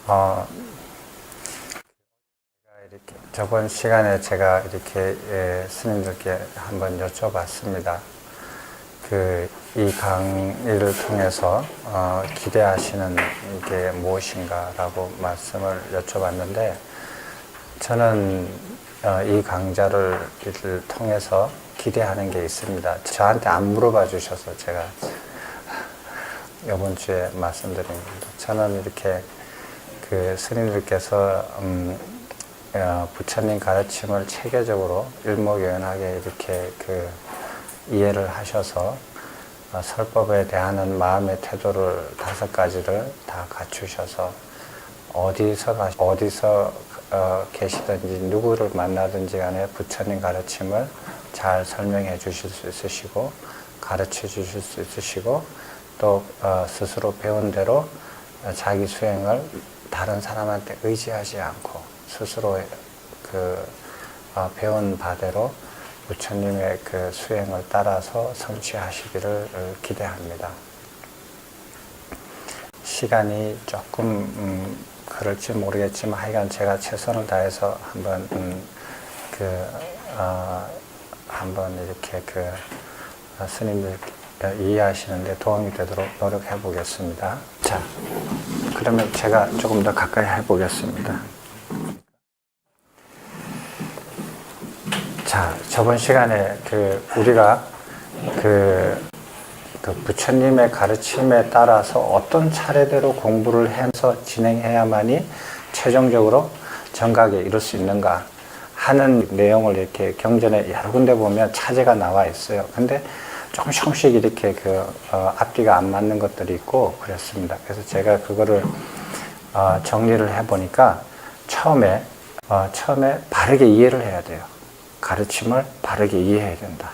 어, 이렇게 저번 시간에 제가 이렇게 스님들께 한번 여쭤봤습니다. 이 강의를 통해서 기대하시는 게 무엇인가라고 말씀을 여쭤봤는데, 저는 이 강좌를 통해서 기대하는 게 있습니다. 저한테 안 물어봐 주셔서 제가 이번 주에 말씀드린 겁니다. 저는 이렇게 스님들께서 부처님 가르침을 체계적으로 일목요연하게 이렇게 이해를 하셔서 설법에 대한 마음의 태도를 5가지를 다 갖추셔서 어디서 계시든지 누구를 만나든지 간에 부처님 가르침을 잘 설명해 주실 수 있으시고 가르쳐 주실 수 있으시고 또 스스로 배운 대로 자기 수행을 다른 사람한테 의지하지 않고 스스로 배운 바대로 부처님의 수행을 따라서 성취하시기를 기대합니다. 시간이 조금 그럴지 모르겠지만 하여간 제가 최선을 다해서 한번 이렇게 스님들 이해하시는데 도움이 되도록 노력해 보겠습니다. 자, 그러면 제가 조금 더 가까이 해 보겠습니다. 자, 저번 시간에 우리가 부처님의 가르침에 따라서 어떤 차례대로 공부를 해서 진행해야만이 최종적으로 정각에 이룰 수 있는가 하는 내용을 이렇게 경전에 여러 군데 보면 차제가 나와 있어요. 근데 조금씩 이렇게 앞뒤가 안 맞는 것들이 있고 그랬습니다. 그래서 제가 그거를 정리를 해보니까 처음에 바르게 이해를 해야 돼요. 가르침을 바르게 이해해야 된다.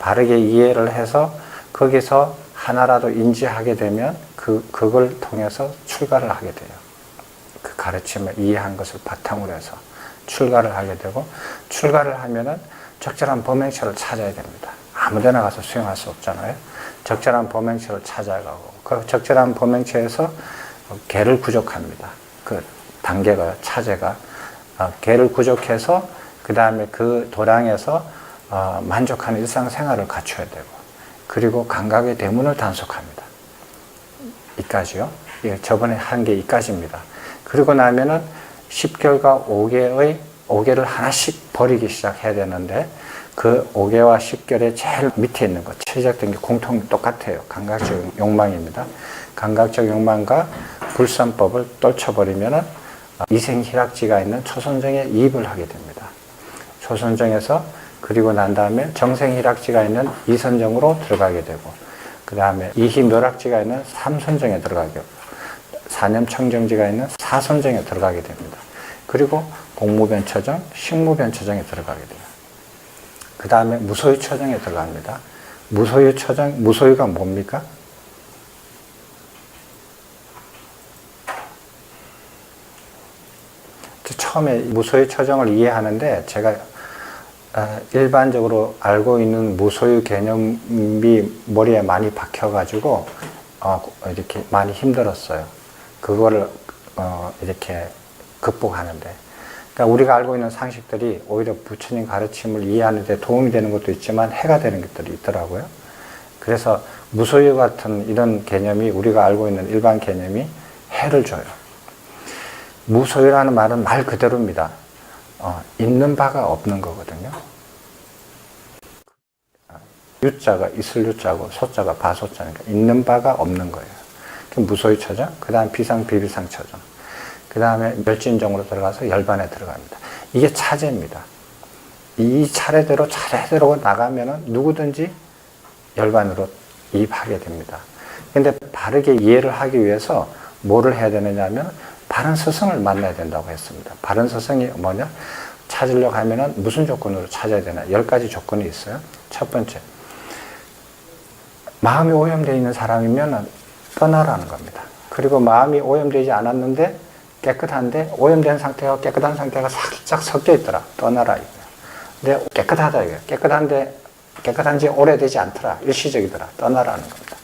바르게 이해를 해서 거기서 하나라도 인지하게 되면 그걸 통해서 출가를 하게 돼요. 그 가르침을 이해한 것을 바탕으로 해서 출가를 하게 되고, 출가를 하면은 적절한 범행처를 찾아야 됩니다. 아무 데나 가서 수행할 수 없잖아요. 적절한 범행처를 찾아가고, 그 적절한 범행처에서 개를 구족합니다. 그 단계가, 차제가 개를 구족해서 그 다음에 그 도량에서 만족하는 일상생활을 갖춰야 되고, 그리고 감각의 대문을 단속합니다. 이까지요. 예, 저번에 한 게 이까지입니다. 그리고 나면은 10결과 5개를 하나씩 버리기 시작해야 되는데, 그 5개와 10결의 제일 밑에 있는 것, 최적된 게 공통이 똑같아요. 감각적 욕망입니다. 감각적 욕망과 불선법을 떨쳐버리면은 이생희락지가 있는 초선정에 이입을 하게 됩니다. 초선정에서 그리고 난 다음에 정생희락지가 있는 이선정으로 들어가게 되고, 그 다음에 이희묘락지가 있는 삼선정에 들어가게 되고, 사념청정지가 있는 사선정에 들어가게 됩니다. 그리고 공무변처정, 식무변처정에 들어가게 돼요. 그 다음에 무소유처정에 들어갑니다. 무소유처정, 무소유가 뭡니까? 처음에 무소유처정을 이해하는데 제가 일반적으로 알고 있는 무소유 개념이 머리에 많이 박혀가지고 이렇게 많이 힘들었어요. 그거를 이렇게 극복하는데, 그러니까 우리가 알고 있는 상식들이 오히려 부처님 가르침을 이해하는 데 도움이 되는 것도 있지만 해가 되는 것들이 있더라고요. 그래서 무소유 같은 이런 개념이, 우리가 알고 있는 일반 개념이 해를 줘요. 무소유라는 말은 말 그대로입니다. 있는 바가 없는 거거든요. 유자가 있을 유자고 소자가 바소자니까 있는 바가 없는 거예요. 무소유처정, 그 다음 비상비비상처정, 그 다음에 멸진정으로 들어가서 열반에 들어갑니다. 이게 차제입니다. 이 차례대로 나가면은 누구든지 열반으로 이입하게 됩니다. 근데 바르게 이해를 하기 위해서 뭐를 해야 되느냐면 바른 스승을 만나야 된다고 했습니다. 바른 스승이 뭐냐? 찾으려고 하면은 무슨 조건으로 찾아야 되나? 10가지 조건이 있어요. 첫 번째, 마음이 오염되어 있는 사람이면 떠나라는 겁니다. 그리고 마음이 오염되지 않았는데 깨끗한데, 오염된 상태와 깨끗한 상태가 살짝 섞여 있더라. 떠나라 이거예요. 근데 깨끗하다 이거예요. 깨끗한지 오래되지 않더라. 일시적이더라. 떠나라는 겁니다.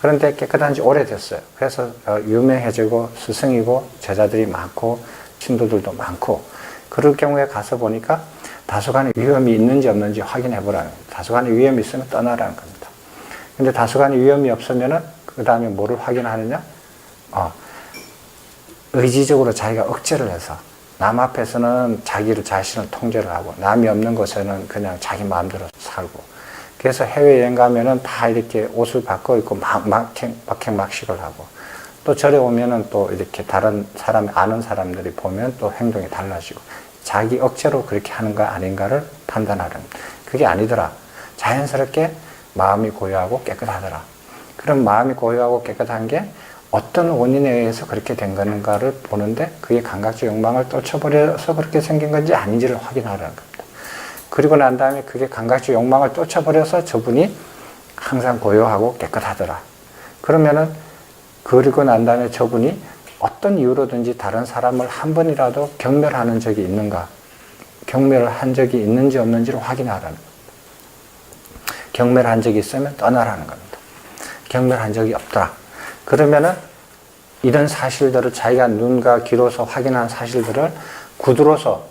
그런데 깨끗한 지 오래됐어요. 그래서 유명해지고 스승이고 제자들이 많고 신도들도 많고 그럴 경우에 가서 보니까 다소간의 위험이 있는지 없는지 확인해 보라는 거예요. 다소간의 위험이 있으면 떠나라는 겁니다. 근데 다소간의 위험이 없으면은 그 다음에 뭐를 확인하느냐? 의지적으로 자기가 억제를 해서 남 앞에서는 자신을 통제를 하고 남이 없는 곳에는 그냥 자기 마음대로 살고 그래서 해외여행 가면은 다 이렇게 옷을 바꿔 입고 막식을 하고 또 절에 오면은 또 이렇게 다른 사람, 아는 사람들이 보면 또 행동이 달라지고 자기 억제로 그렇게 하는 거 아닌가를 판단하는 그게 아니더라. 자연스럽게 마음이 고요하고 깨끗하더라. 그럼 마음이 고요하고 깨끗한 게 어떤 원인에 의해서 그렇게 된 건가를 보는데 그게 감각적 욕망을 쫓아버려서 그렇게 생긴 건지 아닌지를 확인하라는 겁니다. 그리고 난 다음에 그게 감각적 욕망을 쫓아버려서 저분이 항상 고요하고 깨끗하더라. 그러면은 그리고 난 다음에 저분이 어떤 이유로든지 다른 사람을 한 번이라도 경멸하는 적이 있는가? 경멸을 한 적이 있는지 없는지를 확인하라는 겁니다. 경멸한 적이 있으면 떠나라는 겁니다. 경멸한 적이 없더라. 그러면은 이런 사실들을 자기가 눈과 귀로서 확인한 사실들을 구두로서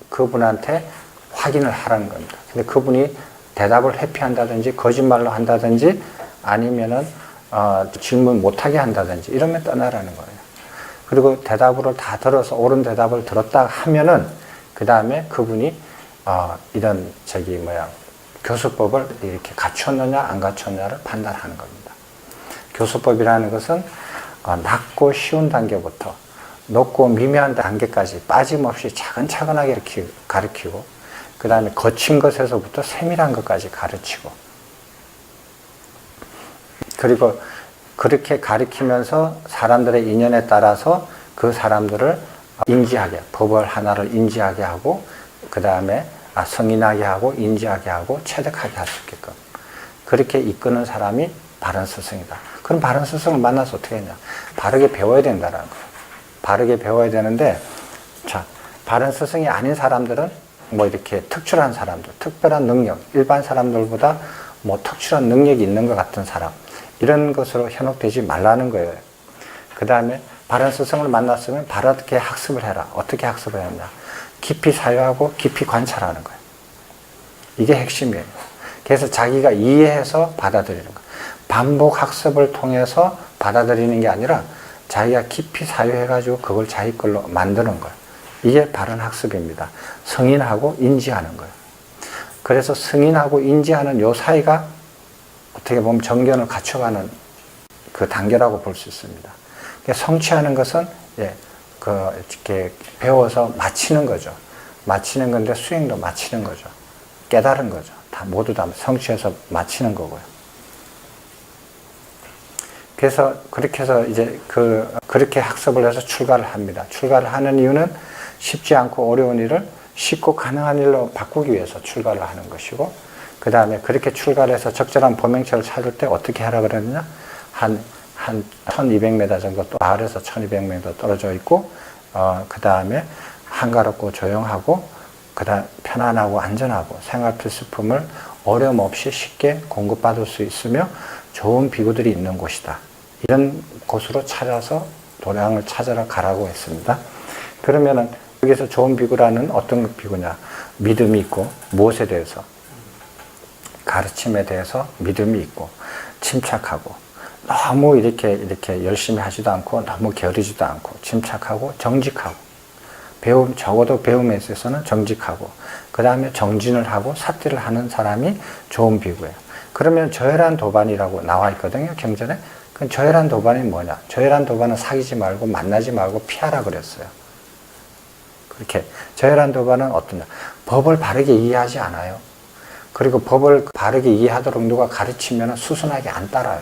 그분한테 확인을 하라는 겁니다. 근데 그분이 대답을 회피한다든지 거짓말로 한다든지 아니면은 질문 못하게 한다든지 이러면 떠나라는 거예요. 그리고 대답으로 다 들어서 옳은 대답을 들었다 하면은 그 다음에 그분이 이런 교수법을 이렇게 갖췄느냐 안 갖췄느냐를 판단하는 겁니다. 교수법이라는 것은 낮고 쉬운 단계부터 높고 미묘한 단계까지 빠짐없이 차근차근하게 이렇게 가르치고 그 다음에 거친 것에서부터 세밀한 것까지 가르치고 그리고 그렇게 가르치면서 사람들의 인연에 따라서 그 사람들을 인지하게 법을 하나를 인지하게 하고 그 다음에 성인하게 하고 인지하게 하고 체득하게 할 수 있게끔 그렇게 이끄는 사람이 바른 스승이다. 그럼 바른 스승을 만나서 어떻게 했냐? 바르게 배워야 된다는 거예요. 바르게 배워야 되는데 바른 스승이 아닌 사람들은 뭐 이렇게 특출한 사람들, 특별한 능력, 일반 사람들보다 뭐 특출한 능력이 있는 것 같은 사람 이런 것으로 현혹되지 말라는 거예요. 그 다음에 바른 스승을 만났으면 바르게 학습을 해라. 어떻게 학습을 했냐? 깊이 사유하고 깊이 관찰하는 거예요. 이게 핵심이에요. 그래서 자기가 이해해서 받아들이는 거예요. 반복 학습을 통해서 받아들이는 게 아니라 자기가 깊이 사유해가지고 그걸 자기 걸로 만드는 거예요. 이게 바른 학습입니다. 승인하고 인지하는 거예요. 그래서 승인하고 인지하는 요 사이가 어떻게 보면 정견을 갖춰가는 그 단계라고 볼 수 있습니다. 성취하는 것은 이렇게 배워서 마치는 거죠. 마치는 건데 수행도 마치는 거죠. 깨달은 거죠. 모두 다 성취해서 마치는 거고요. 그래서 그렇게 해서 이제 그렇게 학습을 해서 출가를 합니다. 출가를 하는 이유는 쉽지 않고 어려운 일을 쉽고 가능한 일로 바꾸기 위해서 출가를 하는 것이고, 그 다음에 그렇게 출가를 해서 적절한 보명처를 찾을 때 어떻게 하라 그랬느냐? 한 1200m 정도 또 마을에서 1200m 떨어져 있고, 그 다음에 한가롭고 조용하고, 그 다음 편안하고 안전하고 생활 필수품을 어려움 없이 쉽게 공급받을 수 있으며 좋은 비구들이 있는 곳이다. 이런 곳으로 찾아서 도량을 찾아라 가라고 했습니다. 그러면은 여기서 좋은 비구라는 어떤 비구냐? 믿음이 있고, 무엇에 대해서? 가르침에 대해서 믿음이 있고, 침착하고, 너무 이렇게 열심히 하지도 않고, 너무 게으르지도 않고, 침착하고, 정직하고, 적어도 배움에 있어서는 정직하고, 그 다음에 정진을 하고, 삿대를 하는 사람이 좋은 비구예요. 그러면 저혈한 도반이라고 나와 있거든요, 경전에. 그 저혈한 도반이 뭐냐? 저혈한 도반은 사귀지 말고, 만나지 말고, 피하라 그랬어요. 그렇게. 저혈한 도반은 어떠냐? 법을 바르게 이해하지 않아요. 그리고 법을 바르게 이해하도록 누가 가르치면 수순하게 안 따라요.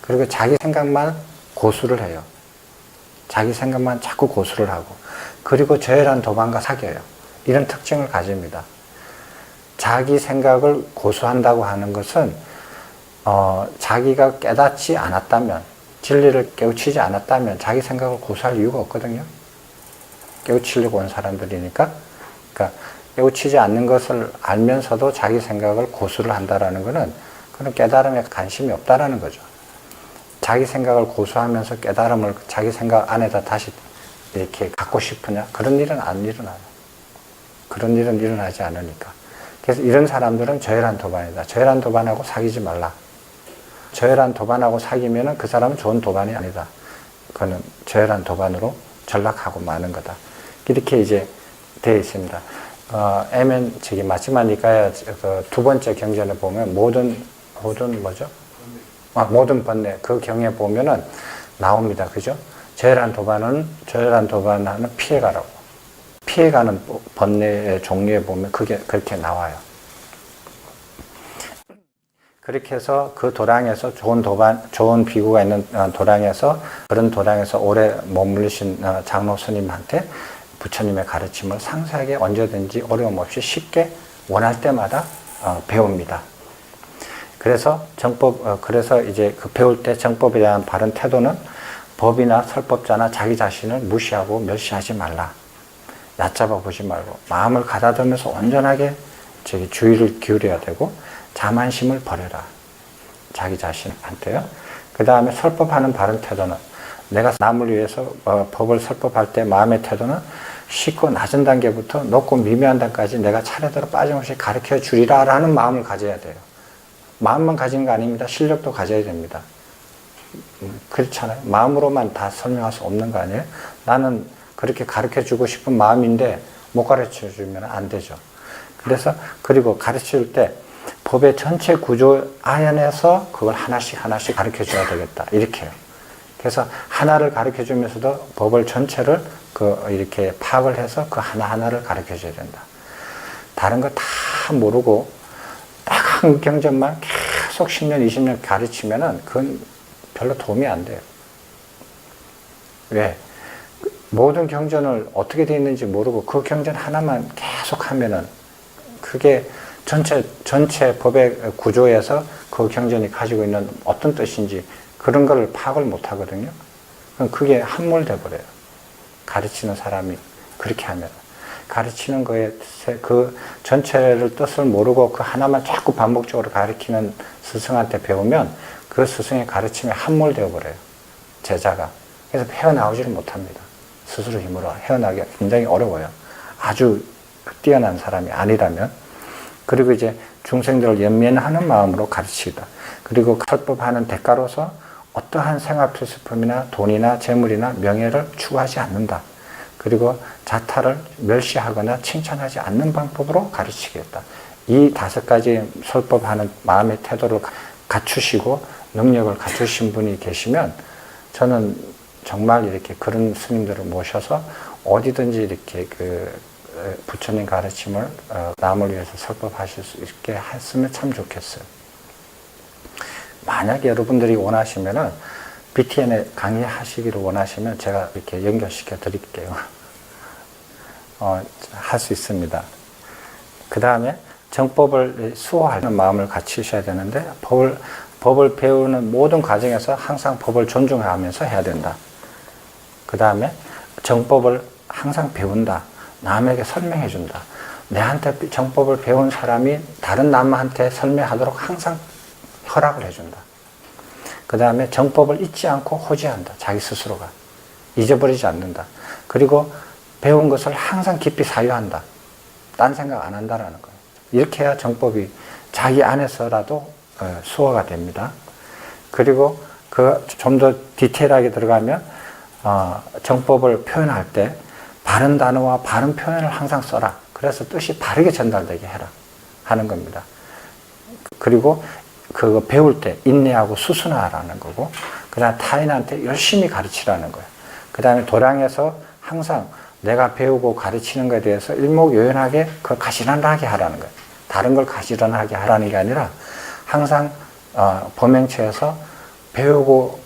그리고 자기 생각만 고수를 해요. 자기 생각만 자꾸 고수를 하고. 그리고 저혈한 도반과 사귀어요. 이런 특징을 가집니다. 자기 생각을 고수한다고 하는 것은 자기가 깨닫지 않았다면, 진리를 깨우치지 않았다면 자기 생각을 고수할 이유가 없거든요. 깨우치려고 온 사람들이니까. 그러니까 깨우치지 않는 것을 알면서도 자기 생각을 고수를 한다라는 것은 그런 깨달음에 관심이 없다라는 거죠. 자기 생각을 고수하면서 깨달음을 자기 생각 안에다 다시 이렇게 갖고 싶으냐? 그런 일은 안 일어나요. 그런 일은 일어나지 않으니까. 그래서 이런 사람들은 저열한 도반이다. 저열한 도반하고 사귀지 말라. 저열한 도반하고 사귀면은 그 사람은 좋은 도반이 아니다. 그거는 저열한 도반으로 전락하고 마는 거다. 이렇게 이제 되어 있습니다. 저기 마지막 니까야 두 번째 경전에 보면 모든 뭐죠? 모든 번뇌 그 경에 보면은 나옵니다. 그죠? 저열한 도반하는 피해가라고. 피해가는 번뇌의 종류에 보면 그게 그렇게 나와요. 그렇게 해서 그 도량에서 좋은 비구가 있는 도량에서 그런 도량에서 오래 머물리신 장로 스님한테 부처님의 가르침을 상세하게 언제든지 어려움 없이 쉽게 원할 때마다 배웁니다. 그래서 그래서 이제 그 배울 때 정법에 대한 바른 태도는 법이나 설법자나 자기 자신을 무시하고 멸시하지 말라. 얕잡아 보지 말고 마음을 가다듬으면서 온전하게 주의를 기울여야 되고 자만심을 버려라. 자기 자신한테요. 그 다음에 설법하는 바른 태도는 내가 남을 위해서 법을 설법할 때 마음의 태도는 쉽고 낮은 단계부터 높고 미묘한 단계까지 내가 차례대로 빠짐없이 가르쳐 주리라 라는 마음을 가져야 돼요. 마음만 가지는 거 아닙니다. 실력도 가져야 됩니다. 그렇잖아요. 마음으로만 다 설명할 수 없는 거 아니에요? 나는 그렇게 가르쳐 주고 싶은 마음인데 못 가르쳐 주면 안 되죠. 그리고 가르칠 때 법의 전체 구조 안에서 그걸 하나씩 가르쳐 줘야 되겠다. 이렇게요. 그래서 하나를 가르쳐 주면서도 법을 전체를 이렇게 파악을 해서 그 하나하나를 가르쳐 줘야 된다. 다른 거 다 모르고 딱 한 경전만 계속 10년, 20년 가르치면은 그건 별로 도움이 안 돼요. 왜? 모든 경전을 어떻게 되어 있는지 모르고 그 경전 하나만 계속 하면은 그게 전체 법의 구조에서 그 경전이 가지고 있는 어떤 뜻인지 그런 걸 파악을 못 하거든요. 그럼 그게 함몰돼 버려요. 가르치는 사람이 그렇게 하면. 가르치는 거에 그 전체를 뜻을 모르고 그 하나만 자꾸 반복적으로 가르치는 스승한테 배우면 그 스승의 가르침에 함몰되어 버려요. 제자가. 그래서 헤어나오지를 못합니다. 스스로 힘으로 헤어나기가 굉장히 어려워요. 아주 뛰어난 사람이 아니라면. 그리고 이제 중생들을 연면하는 마음으로 가르치다. 그리고 설법하는 대가로서 어떠한 생활 필수품이나 돈이나 재물이나 명예를 추구하지 않는다. 그리고 자타를 멸시하거나 칭찬하지 않는 방법으로 가르치겠다. 이 5가지 설법하는 마음의 태도를 갖추시고 능력을 갖추신 분이 계시면 저는 정말 이렇게 그런 스님들을 모셔서 어디든지 이렇게 부처님 가르침을 남을 위해서 설법하실 수 있게 했으면 참 좋겠어요. 만약에 여러분들이 원하시면은 BTN에 강의하시기를 원하시면 제가 이렇게 연결시켜 드릴게요. 할 수 있습니다. 그 다음에 정법을 수호하는 마음을 갖추셔야 되는데 법을 배우는 모든 과정에서 항상 법을 존중하면서 해야 된다. 그 다음에 정법을 항상 배운다. 남에게 설명해 준다. 내한테 정법을 배운 사람이 다른 남한테 설명하도록 항상 허락을 해준다. 그 다음에 정법을 잊지 않고 호지한다. 자기 스스로가. 잊어버리지 않는다. 그리고 배운 것을 항상 깊이 사유한다. 딴 생각 안 한다라는 거예요. 이렇게 해야 정법이 자기 안에서라도 수호가 됩니다. 그리고 좀 더 디테일하게 들어가면 정법을 표현할 때 바른 단어와 바른 표현을 항상 써라. 그래서 뜻이 바르게 전달되게 해라 하는 겁니다. 그리고 그거 배울 때 인내하고 수순하라는 거고, 그 다음에 타인한테 열심히 가르치라는 거예요. 그 다음에 도량에서 항상 내가 배우고 가르치는 것에 대해서 일목요연하게 그걸 가지런하게 하라는 거예요. 다른 걸 가지런하게 하라는 게 아니라 항상 범행체에서 배우고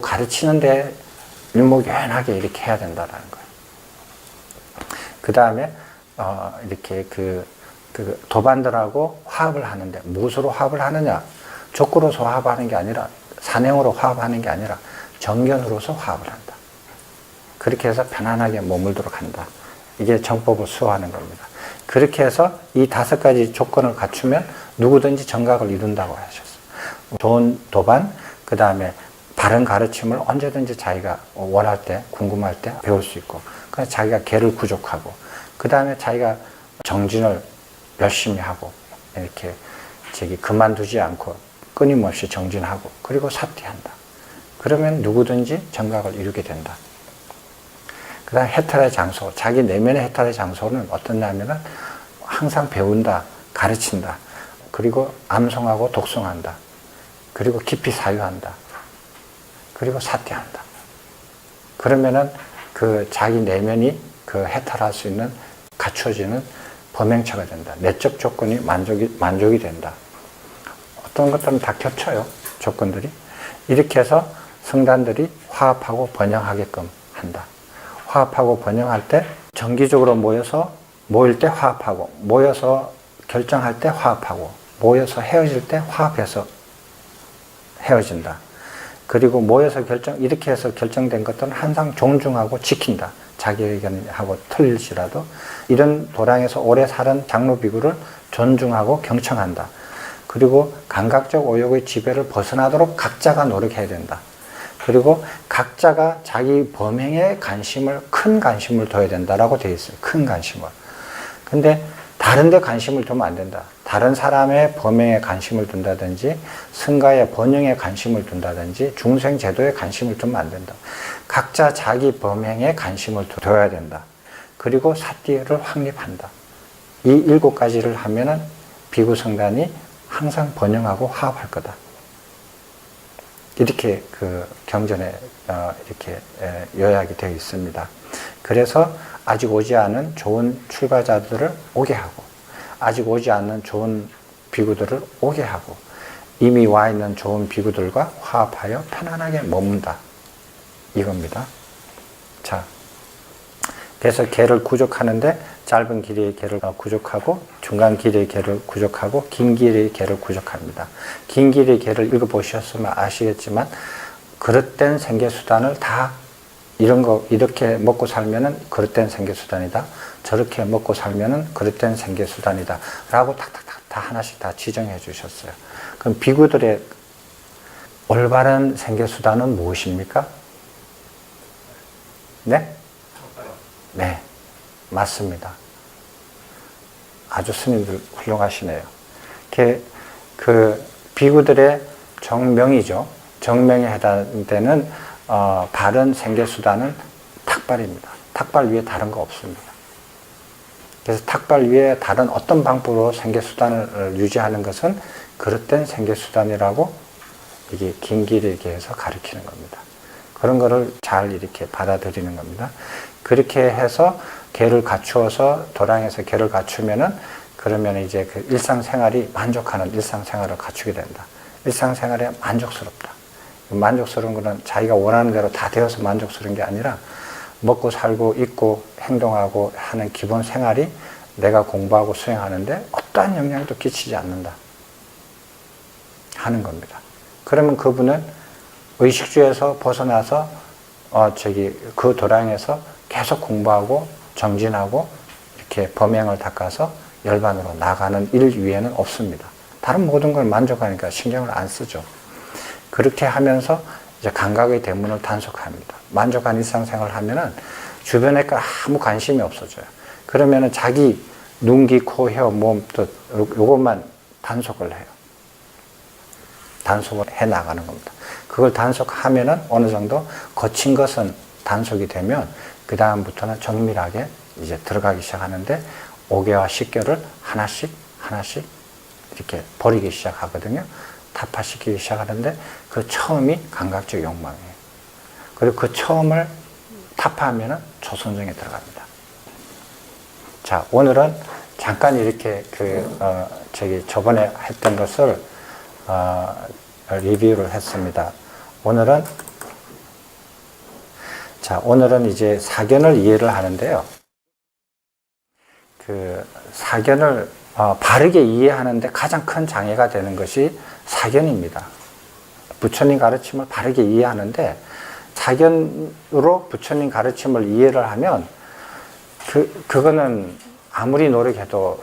가르치는데 일목요연하게 이렇게 해야 된다는 거예요. 그 다음에 이렇게 그 도반들하고 화합을 하는데 무엇으로 화합을 하느냐? 족구로서 화합하는 게 아니라 산행으로 화합하는 게 아니라 정견으로서 화합을 한다. 그렇게 해서 편안하게 머물도록 한다. 이게 정법을 수호하는 겁니다. 그렇게 해서 이 5가지 조건을 갖추면 누구든지 정각을 이룬다고 하셨어요. 좋은 도반, 그 다음에 바른 가르침을 언제든지 자기가 원할 때, 궁금할 때 배울 수 있고, 그래서 자기가 개를 구족하고, 그 다음에 자기가 정진을 열심히 하고, 이렇게 그만두지 않고 끊임없이 정진하고, 그리고 사티한다. 그러면 누구든지 정각을 이루게 된다. 그 다음 해탈의 장소, 자기 내면의 해탈의 장소는 어떠냐면은 항상 배운다, 가르친다, 그리고 암송하고 독송한다, 그리고 깊이 사유한다, 그리고 사퇴한다. 그러면은 그 자기 내면이 그 해탈할 수 있는 갖춰지는 범행처가 된다. 내적 조건이 만족이 된다. 어떤 것들은 다 겹쳐요. 조건들이. 이렇게 해서 성단들이 화합하고 번영하게끔 한다. 화합하고 번영할 때 정기적으로 모일 때 화합하고, 모여서 결정할 때 화합하고, 모여서 헤어질 때 화합해서 헤어진다. 그리고 모여서 이렇게 해서 결정된 것들은 항상 존중하고 지킨다. 자기 의견하고 틀릴지라도 이런 도량에서 오래 살은 장로비구를 존중하고 경청한다. 그리고 감각적 오욕의 지배를 벗어나도록 각자가 노력해야 된다. 그리고 각자가 자기 범행에 큰 관심을 둬야 된다라고 되어 있어요. 큰 관심을. 근데 다른 데 관심을 두면 안 된다. 다른 사람의 범행에 관심을 둔다든지, 승가의 번영에 관심을 둔다든지, 중생 제도에 관심을 두면 안 된다. 각자 자기 범행에 관심을 둬야 된다. 그리고 사띠를 확립한다. 이 7가지를 하면은 비구 성단이 항상 번영하고 화합할 거다. 이렇게 그 경전에 이렇게 요약이 되어 있습니다. 그래서 아직 오지 않은 좋은 출가자들을 오게 하고, 아직 오지 않는 좋은 비구들을 오게 하고, 이미 와 있는 좋은 비구들과 화합하여 편안하게 머문다. 이겁니다. 자, 그래서 개를 구족하는데 짧은 길이의 개를 구족하고, 중간 길이의 개를 구족하고, 긴 길이의 개를 구족합니다. 긴 길이의 개를 읽어보셨으면 아시겠지만, 그릇된 생계수단을 다 이렇게 먹고 살면은 그릇된 생계수단이다. 저렇게 먹고 살면은 그릇된 생계수단이다. 라고 탁탁탁 다 하나씩 다 지정해 주셨어요. 그럼 비구들의 올바른 생계수단은 무엇입니까? 네? 네. 맞습니다. 아주 스님들 훌륭하시네요. 그 비구들의 정명이죠. 정명에 해당되는 바른 생계수단은 탁발입니다. 탁발 위에 다른 거 없습니다. 그래서 탁발 위에 다른 어떤 방법으로 생계수단을 유지하는 것은 그릇된 생계수단이라고 이게 긴길이게 해서 가르치는 겁니다. 그런 거를 잘 이렇게 받아들이는 겁니다. 그렇게 해서 개를 갖추어서 도량에서 개를 갖추면은 그러면 이제 그 일상생활이 만족하는 일상생활을 갖추게 된다. 일상생활에 만족스럽다. 만족스러운 것은 자기가 원하는 대로 다 되어서 만족스러운 게 아니라 먹고 살고 입고 행동하고 하는 기본 생활이 내가 공부하고 수행하는데 어떠한 영향도 끼치지 않는다 하는 겁니다. 그러면 그분은 의식주에서 벗어나서 그 도량에서 계속 공부하고 정진하고 이렇게 범행을 닦아서 열반으로 나가는 일 위에는 없습니다. 다른 모든 걸 만족하니까 신경을 안 쓰죠. 그렇게 하면서 이제 감각의 대문을 단속합니다. 만족한 일상생활을 하면은 주변에 아무 관심이 없어져요. 그러면은 자기 눈, 귀, 코, 혀, 몸, 뜻 요것만 단속을 해요. 단속을 해 나가는 겁니다. 그걸 단속하면은 어느 정도 거친 것은 단속이 되면 그 다음부터는 정밀하게 이제 들어가기 시작하는데 5개와 10개를 하나씩 이렇게 버리기 시작하거든요. 타파시키기 시작하는데 그 처음이 감각적 욕망이에요. 그리고 그 처음을 타파하면은 초선정에 들어갑니다. 자, 오늘은 잠깐 이렇게 저번에 했던 것을 리뷰를 했습니다. 오늘은 이제 사견을 이해를 하는데요. 그 사견을 바르게 이해하는데 가장 큰 장애가 되는 것이 사견입니다. 부처님 가르침을 바르게 이해하는데 사견으로 부처님 가르침을 이해를 하면 그거는 아무리 노력해도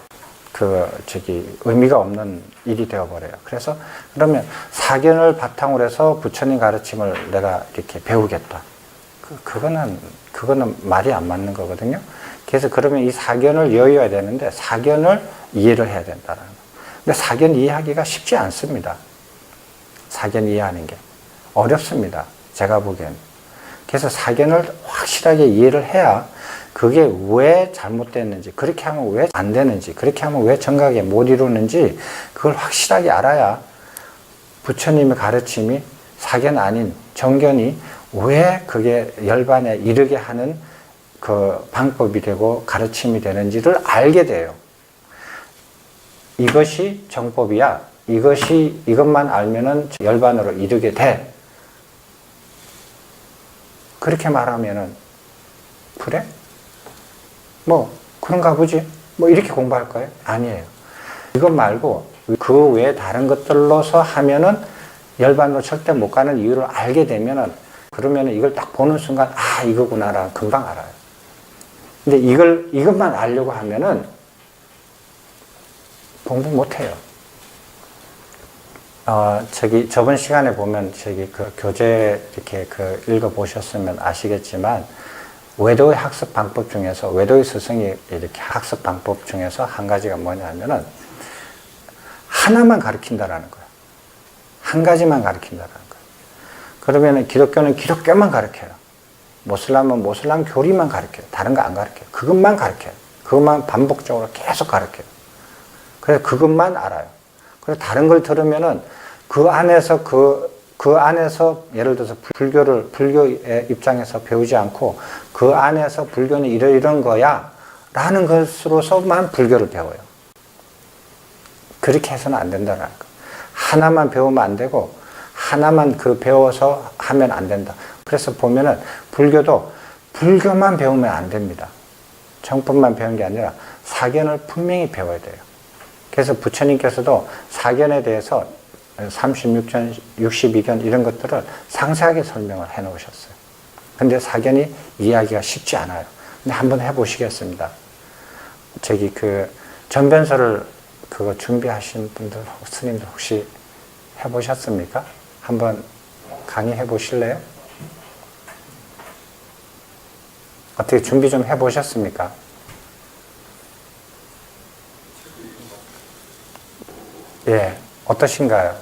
의미가 없는 일이 되어버려요. 그래서 그러면 사견을 바탕으로 해서 부처님 가르침을 내가 이렇게 배우겠다. 그거는 말이 안 맞는 거거든요. 그래서 그러면 이 사견을 여의어야 되는데 사견을 이해를 해야 된다는 거. 근데 사견 이해하기가 쉽지 않습니다. 사견 이해하는 게 어렵습니다. 제가 보기엔. 그래서 사견을 확실하게 이해를 해야 그게 왜 잘못됐는지, 그렇게 하면 왜 안 되는지, 그렇게 하면 왜 정각에 못 이루는지 그걸 확실하게 알아야 부처님의 가르침이 사견 아닌 정견이 왜 그게 열반에 이르게 하는 그 방법이 되고 가르침이 되는지를 알게 돼요. 이것이 정법이야. 이것만 알면은 열반으로 이르게 돼. 그렇게 말하면은, 그래? 뭐, 그런가 보지? 뭐, 이렇게 공부할 거예요? 아니에요. 이것 말고, 그 외에 다른 것들로서 하면은 열반으로 절대 못 가는 이유를 알게 되면은, 그러면은 이걸 딱 보는 순간, 아, 이거구나라 금방 알아요. 근데 이것만 알려고 하면은 공부 못 해요. 저번 시간에 보면, 그 교재 이렇게 읽어보셨으면 아시겠지만, 외도의 학습 방법 중에서, 외도의 스승이 이렇게 학습 방법 중에서 한 가지가 뭐냐면은, 하나만 가르친다라는 거예요. 한 가지만 가르친다라는 거예요. 그러면은 기독교는 기독교만 가르쳐요. 모슬람은 모슬람 교리만 가르쳐요. 다른 거 안 가르쳐요. 그것만 가르쳐요. 그것만 반복적으로 계속 가르쳐요. 그래서 그것만 알아요. 그래서 다른 걸 들으면은 그 안에서 예를 들어서 불교의 입장에서 배우지 않고 그 안에서 불교는 이런 거야 라는 것으로서만 불교를 배워요. 그렇게 해서는 안 된다는 거예요. 하나만 배우면 안 되고 하나만 배워서 하면 안 된다. 그래서 보면은 불교도 불교만 배우면 안 됩니다. 정법만 배우는 게 아니라 사견을 분명히 배워야 돼요. 그래서 부처님께서도 사견에 대해서 36견, 62견 이런 것들을 상세하게 설명을 해 놓으셨어요. 근데 사견이 이해하기가 쉽지 않아요. 근데 한번 해보시겠습니다. 전변서를 그거 준비하신 분들, 스님들 혹시 해보셨습니까? 한번 강의해 보실래요? 어떻게 준비 좀 해보셨습니까? 예, 어떠신가요?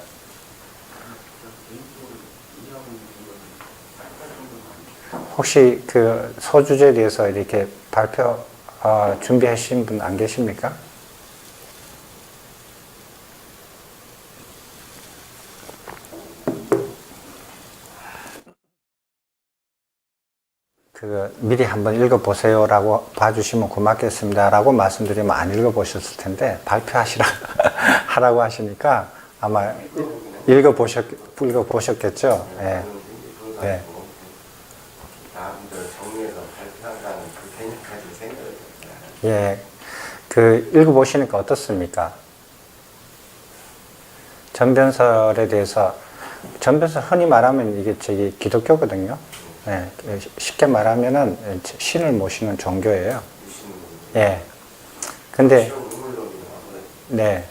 혹시 그 소주제에 대해서 이렇게 발표 준비하신 분 안 계십니까? 미리 한번 읽어보세요라고 봐주시면 고맙겠습니다라고 말씀드리면 안 읽어보셨을 텐데 하라고 하시니까 아마 읽어보셨겠죠? 예. 네. 예. 읽어보시니까 어떻습니까? 전변설에 대해서, 전변설 흔히 말하면 이게 기독교거든요. 네, 쉽게 말하면은 신을 모시는 종교예요. 예. 근데 네,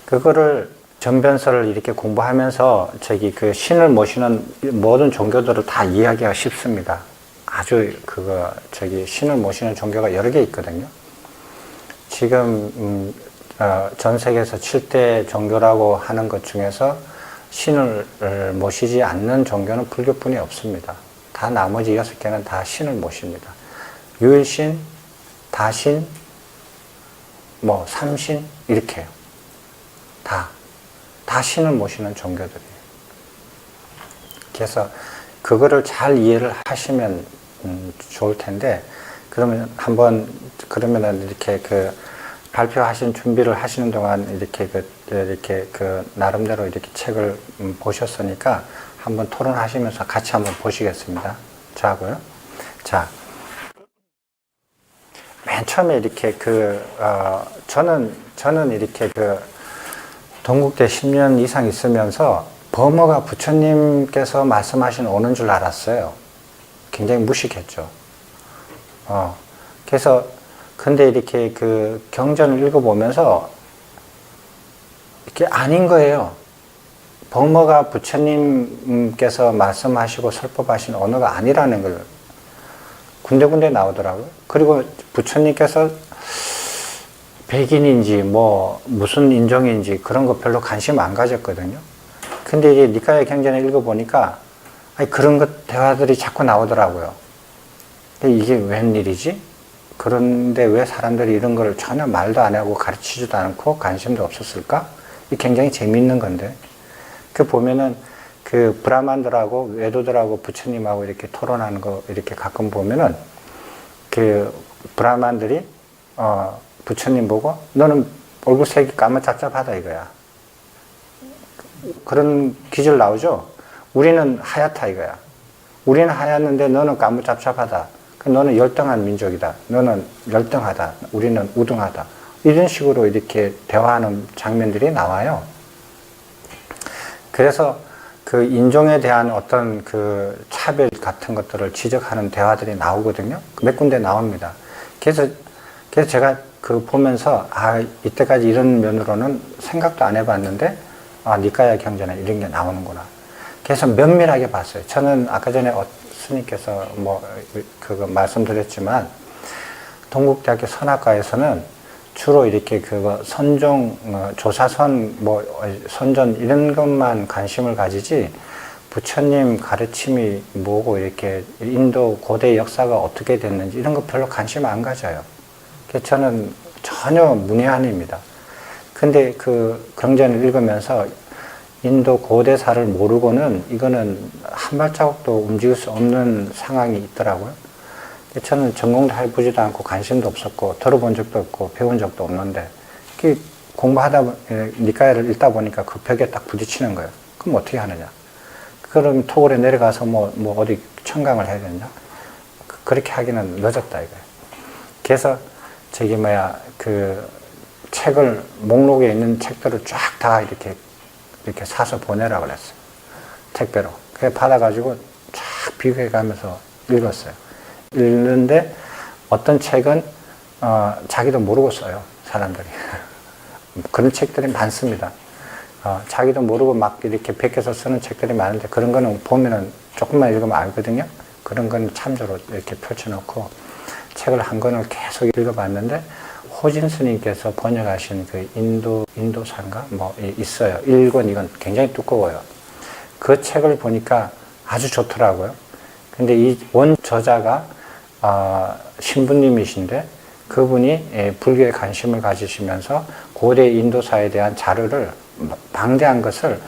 그거를 전변설을 이렇게 공부하면서 신을 모시는 모든 종교들을 다 이해하기가 쉽습니다. 아주 신을 모시는 종교가 여러 개 있거든요. 지금 전 세계에서 7대 종교라고 하는 것 중에서 신을 모시지 않는 종교는 불교뿐이 없습니다. 다 나머지 6개는 다 신을 모십니다. 유일신, 다신, 삼신 이렇게요. 다 신을 모시는 종교들이에요. 그래서 그거를 잘 이해를 하시면 좋을 텐데, 그러면은 이렇게 발표하신 준비를 하시는 동안 이렇게 나름대로 이렇게 책을 보셨으니까 한번 토론하시면서 같이 한번 보시겠습니다. 저하고요. 자, 맨 처음에 이렇게 저는 이렇게 동국대 10년 이상 있으면서 범어가 부처님께서 말씀하신 오는 줄 알았어요. 굉장히 무식했죠. 그래서 근데 이렇게 경전을 읽어보면서 이게 아닌 거예요. 버머가 부처님께서 말씀하시고 설법하신 언어가 아니라는 걸 군데군데 나오더라고요. 그리고 부처님께서 백인인지 뭐 무슨 인종인지 그런 거 별로 관심 안 가졌거든요. 근데 이게 니카야 경전을 읽어보니까 그런 것 대화들이 자꾸 나오더라고요. 근데 이게 웬일이지? 그런데 왜 사람들이 이런 걸 전혀 말도 안 하고 가르치지도 않고 관심도 없었을까? 이게 굉장히 재미있는 건데. 그 보면은 그 브라만들하고 외도들하고 부처님하고 이렇게 토론하는 거 이렇게 가끔 보면은 그 브라만들이 부처님 보고 너는 얼굴색이 까무잡잡하다 이거야. 그런 기절 나오죠. 우리는 하얗다 이거야. 우리는 하얗는데 너는 까무잡잡하다. 너는 열등한 민족이다. 너는 열등하다. 우리는 우등하다. 이런 식으로 이렇게 대화하는 장면들이 나와요. 그래서 그 인종에 대한 어떤 그 차별 같은 것들을 지적하는 대화들이 나오거든요. 몇 군데 나옵니다. 그래서 제가 그 보면서 이때까지 이런 면으로는 생각도 안 해봤는데 니카야 경전에 이런 게 나오는구나. 그래서 면밀하게 봤어요. 저는 아까 전에 스님께서 뭐 그거 말씀드렸지만 동국대학교 선학과에서는 주로 이렇게 그거 선종, 조사선, 뭐 선전 이런 것만 관심을 가지지 부처님 가르침이 뭐고 이렇게 인도 고대 역사가 어떻게 됐는지 이런 거 별로 관심 안 가져요. 그래서 저는 전혀 문외한입니다. 근데 그 경전을 읽으면서 인도 고대사를 모르고는 이거는 한 발자국도 움직일 수 없는 상황이 있더라고요. 저는 전공도 해보지도 않고 관심도 없었고 들어본 적도 없고 배운 적도 없는데 공부하다 니카야를 읽다 보니까 그 벽에 딱 부딪히는 거예요. 그럼 어떻게 하느냐? 그럼 토굴에 내려가서 뭐 어디 청강을 해야 되냐? 그렇게 하기는 늦었다 이거예요. 그래서 그 책을 목록에 있는 책들을 쫙 다 이렇게 사서 보내라 그랬어요. 택배로. 그래 받아가지고 쫙 비교해가면서 읽었어요. 읽는데 어떤 책은 자기도 모르고 써요. 사람들이. 그런 책들이 많습니다. 자기도 모르고 막 이렇게 베껴서 쓰는 책들이 많은데 그런 거는 보면은 조금만 읽으면 알거든요. 그런 건 참조로 이렇게 펼쳐놓고 책을 한 권을 계속 읽어봤는데 호진 스님께서 번역하신 그 인도사인가 뭐 있어요. 1권 이건 굉장히 두꺼워요. 그 책을 보니까 아주 좋더라고요. 근데 이 원 저자가 신부님이신데 그분이 불교에 관심을 가지시면서 고대 인도사에 대한 자료를 방대한 것을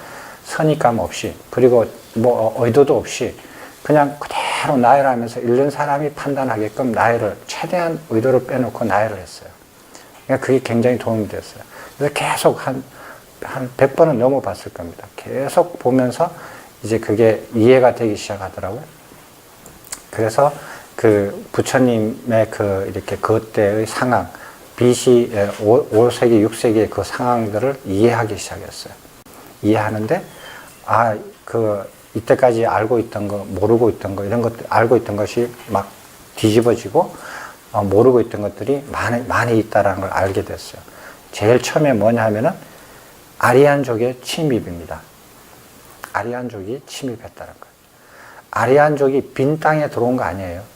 선입감 없이 그리고 뭐 의도도 없이 그냥 그대로 나열하면서 읽는 사람이 판단하게끔 나열을 최대한 의도를 빼놓고 나열을 했어요. 그러니까 그게 굉장히 도움이 됐어요. 그래서 계속 한 100번은 넘어봤을 겁니다. 계속 보면서 이제 그게 이해가 되기 시작하더라고요. 그래서 그 부처님의 이렇게 그때의 상황, BC 5세기, 6세기의 그 상황들을 이해하기 시작했어요. 이해하는데, 이때까지 알고 있던 거, 모르고 있던 거, 이런 것들, 알고 있던 것이 막 뒤집어지고, 모르고 있던 것들이 많이 있다는 걸 알게 됐어요. 제일 처음에 뭐냐 하면은, 아리안족의 침입입니다. 아리안족이 침입했다는 거예요. 아리안족이 빈 땅에 들어온 거 아니에요.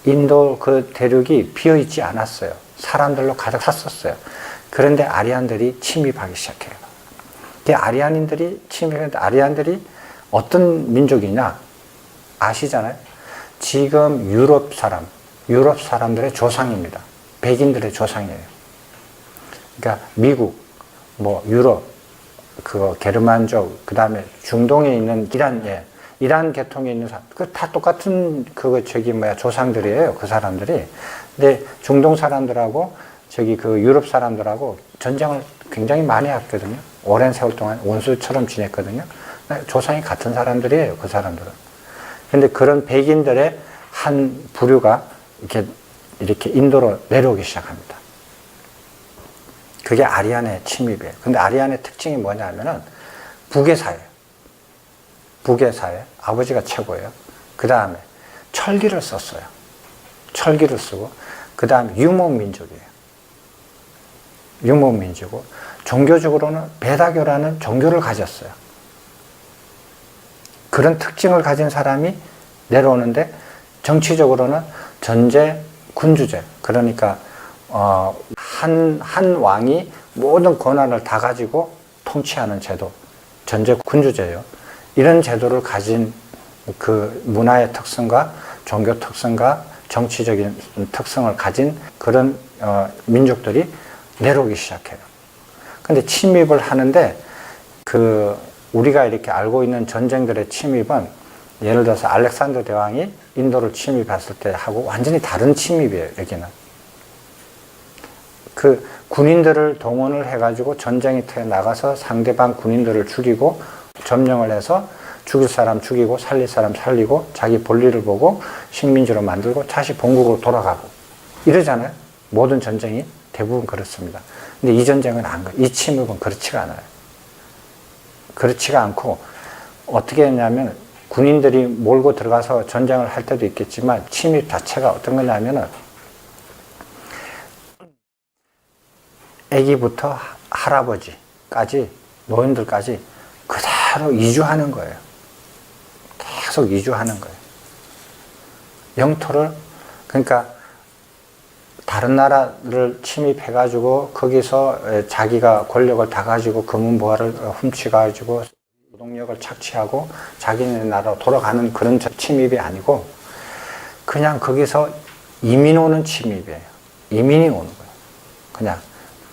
인도 그 대륙이 비어있지 않았어요. 사람들로 가득 찼었어요. 그런데 아리안들이 침입하기 시작해요. 아리안인들이 침입했는데 아리안들이 어떤 민족이냐 아시잖아요. 지금 유럽 사람들의 조상입니다. 백인들의 조상이에요. 그러니까 미국, 뭐 유럽, 게르만족, 그 다음에 중동에 있는 이란 계통에 있는 사람, 다 똑같은 조상들이에요. 그 사람들이. 근데 중동 사람들하고 유럽 사람들하고 전쟁을 굉장히 많이 했거든요. 오랜 세월 동안 원수처럼 지냈거든요. 조상이 같은 사람들이에요. 그 사람들은. 근데 그런 백인들의 한 부류가 이렇게 인도로 내려오기 시작합니다. 그게 아리안의 침입이에요. 근데 아리안의 특징이 뭐냐면은 북의사예요. 북의사에 아버지가 최고예요. 그 다음에 철기를 썼어요. 철기를 쓰고 그 다음에 유목민족이에요. 유목민주고, 종교적으로는 베다교라는 종교를 가졌어요. 그런 특징을 가진 사람이 내려오는데, 정치적으로는 전제, 군주제, 그러니까 한 왕이 모든 권한을 다 가지고 통치하는 제도, 전제 군주제예요. 이런 제도를 가진 그 문화의 특성과 종교 특성과 정치적인 특성을 가진 그런 민족들이 내려오기 시작해요. 근데 침입을 하는데, 그 우리가 이렇게 알고 있는 전쟁들의 침입은, 예를 들어서 알렉산더 대왕이 인도를 침입했을 때 하고 완전히 다른 침입이에요. 여기는 그 군인들을 동원을 해가지고 전쟁터에 나가서 상대방 군인들을 죽이고 점령을 해서 죽일 사람 죽이고 살릴 사람 살리고 자기 볼일을 보고 식민지로 만들고 다시 본국으로 돌아가고 이러잖아요. 모든 전쟁이 대부분 그렇습니다. 근데 이 전쟁은 이 침입은 그렇지가 않아요. 그렇지가 않고 어떻게 했냐면, 군인들이 몰고 들어가서 전쟁을 할 때도 있겠지만 침입 자체가 어떤 거냐면은, 아기부터 할아버지까지, 노인들까지 그대로 이주하는 거예요. 계속 이주하는 거예요. 영토를, 그러니까 다른 나라를 침입해가지고 거기서 자기가 권력을 다 가지고 금은보화를 훔쳐가지고 노동력을 착취하고 자기네 나라로 돌아가는 그런 침입이 아니고, 그냥 거기서 이민 오는 침입이에요. 이민이 오는 거예요. 그냥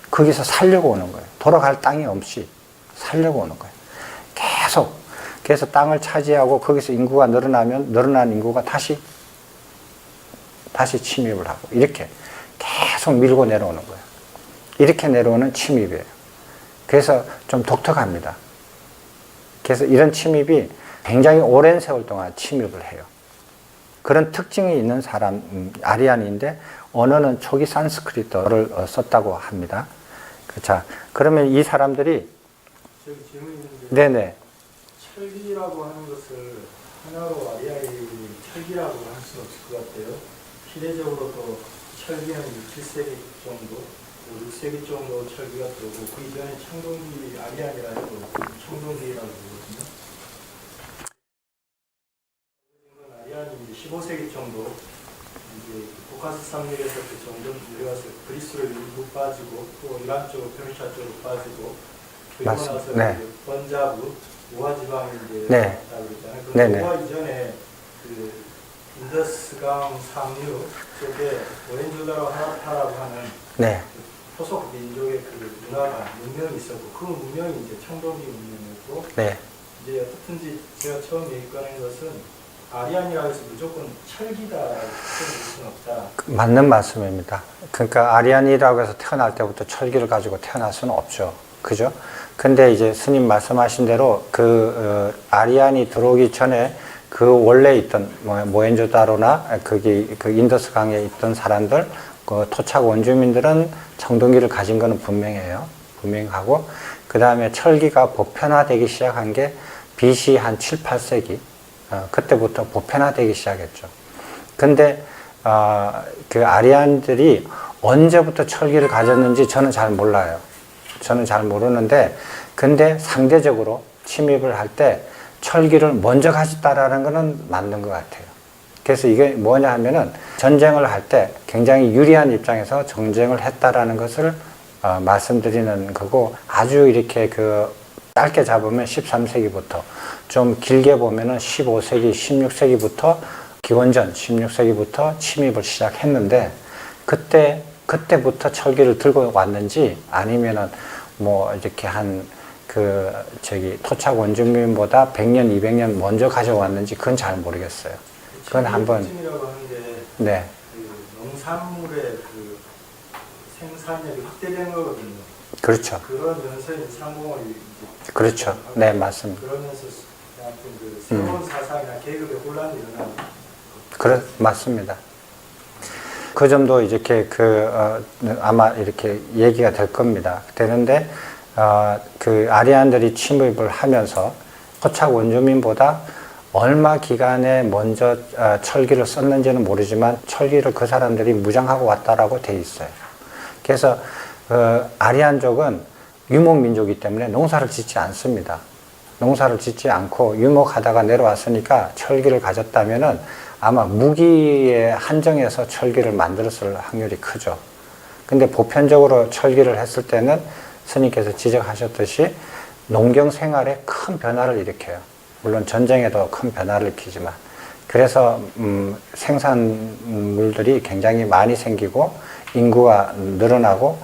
거기서 살려고 오는 거예요. 돌아갈 땅이 없이 살려고 오는 거예요. 계속. 그래서 땅을 차지하고 거기서 인구가 늘어나면 늘어난 인구가 다시 침입을 하고, 이렇게 계속 밀고 내려오는 거예요. 이렇게 내려오는 침입이에요. 그래서 좀 독특합니다. 그래서 이런 침입이 굉장히 오랜 세월 동안 침입을 해요. 그런 특징이 있는 사람, 아리안인데, 언어는 초기 산스크리트어를 썼다고 합니다. 자, 그러면 이 사람들이, 저기 질문이 있는데, 네네. 철기라고 하는 것을 하나로 아리아이 철기라고 할 수는 없을 것 같아요. 시대적으로 또 철기는 6, 7세기 정도, 6세기 정도 철기가 들어오고, 그 이전에 청동기, 아리안이라 해도 청동기라고 부르거든요. 아리안이 15세기 정도, 이제 코카스 산맥에서 점점 내려와서 그리스로 일부 빠지고, 또 이란 쪽으로, 페르시아 쪽으로 빠지고, 그리고 나서 네. 번자부, 우화 지방이 이제 네. 있다고 그랬잖아요. 그 네네. 우화 이전에 그 인더스강 상류 쪽에 모헨조다로 하라파라고 하는 네. 그 토속 민족의 그 문화가 문명이 있었고, 그 문명이 이제 청동기 문명이었고, 네. 이제 어떻든지 제가 처음 얘기 꺼낸 것은 아리안이라고 해서 무조건 철기다 볼 수는 없다. 맞는 말씀입니다. 그러니까 아리안이라고 해서 태어날 때부터 철기를 가지고 태어날 수는 없죠. 그죠? 근데 이제 스님 말씀하신 대로 아리안이 들어오기 전에 그 원래 있던 모헨조다로나 거기 그 인더스 강에 있던 사람들, 그 토착 원주민들은 청동기를 가진 거는 분명해요. 분명하고, 그 다음에 철기가 보편화되기 시작한 게 BC 한 7, 8세기 그때부터 보편화되기 시작했죠. 근데 그 아리안들이 언제부터 철기를 가졌는지 저는 잘 몰라요. 저는 잘 모르는데, 근데 상대적으로 침입을 할 때 철기를 먼저 가졌다라는 것은 맞는 것 같아요. 그래서 이게 뭐냐 하면은, 전쟁을 할 때 굉장히 유리한 입장에서 전쟁을 했다라는 것을 말씀드리는 거고, 아주 이렇게 짧게 잡으면 13세기부터, 좀 길게 보면은 15세기, 16세기부터, 기원전 16세기부터 침입을 시작했는데, 그때부터 철기를 들고 왔는지, 아니면은 이렇게 토착 원주민보다 100년, 200년 먼저 가져왔는지, 그건 잘 모르겠어요. 그건 한번. 네. 그 농산물의 그 생산력이 확대되는 거거든요. 그렇죠. 그런 면에서 상공을 그렇죠. 네, 맞습니다. 그러면서 그 새로운 사상이나 계급의 혼란이 일어나는. 맞습니다. 그 점도 이렇게 아마 이렇게 얘기가 될 겁니다. 되는데, 그 아리안들이 침입을 하면서 토착 원주민보다 얼마 기간에 먼저 철기를 썼는지는 모르지만 철기를 그 사람들이 무장하고 왔다라고 돼 있어요. 그래서 아리안족은 유목민족이기 때문에 농사를 짓지 않습니다. 농사를 짓지 않고 유목하다가 내려왔으니까 철기를 가졌다면은 아마 무기에 한정해서 철기를 만들었을 확률이 크죠. 근데 보편적으로 철기를 했을 때는 스님께서 지적하셨듯이 농경 생활에 큰 변화를 일으켜요. 물론 전쟁에도 큰 변화를 일으키지만. 그래서 생산물들이 굉장히 많이 생기고 인구가 늘어나고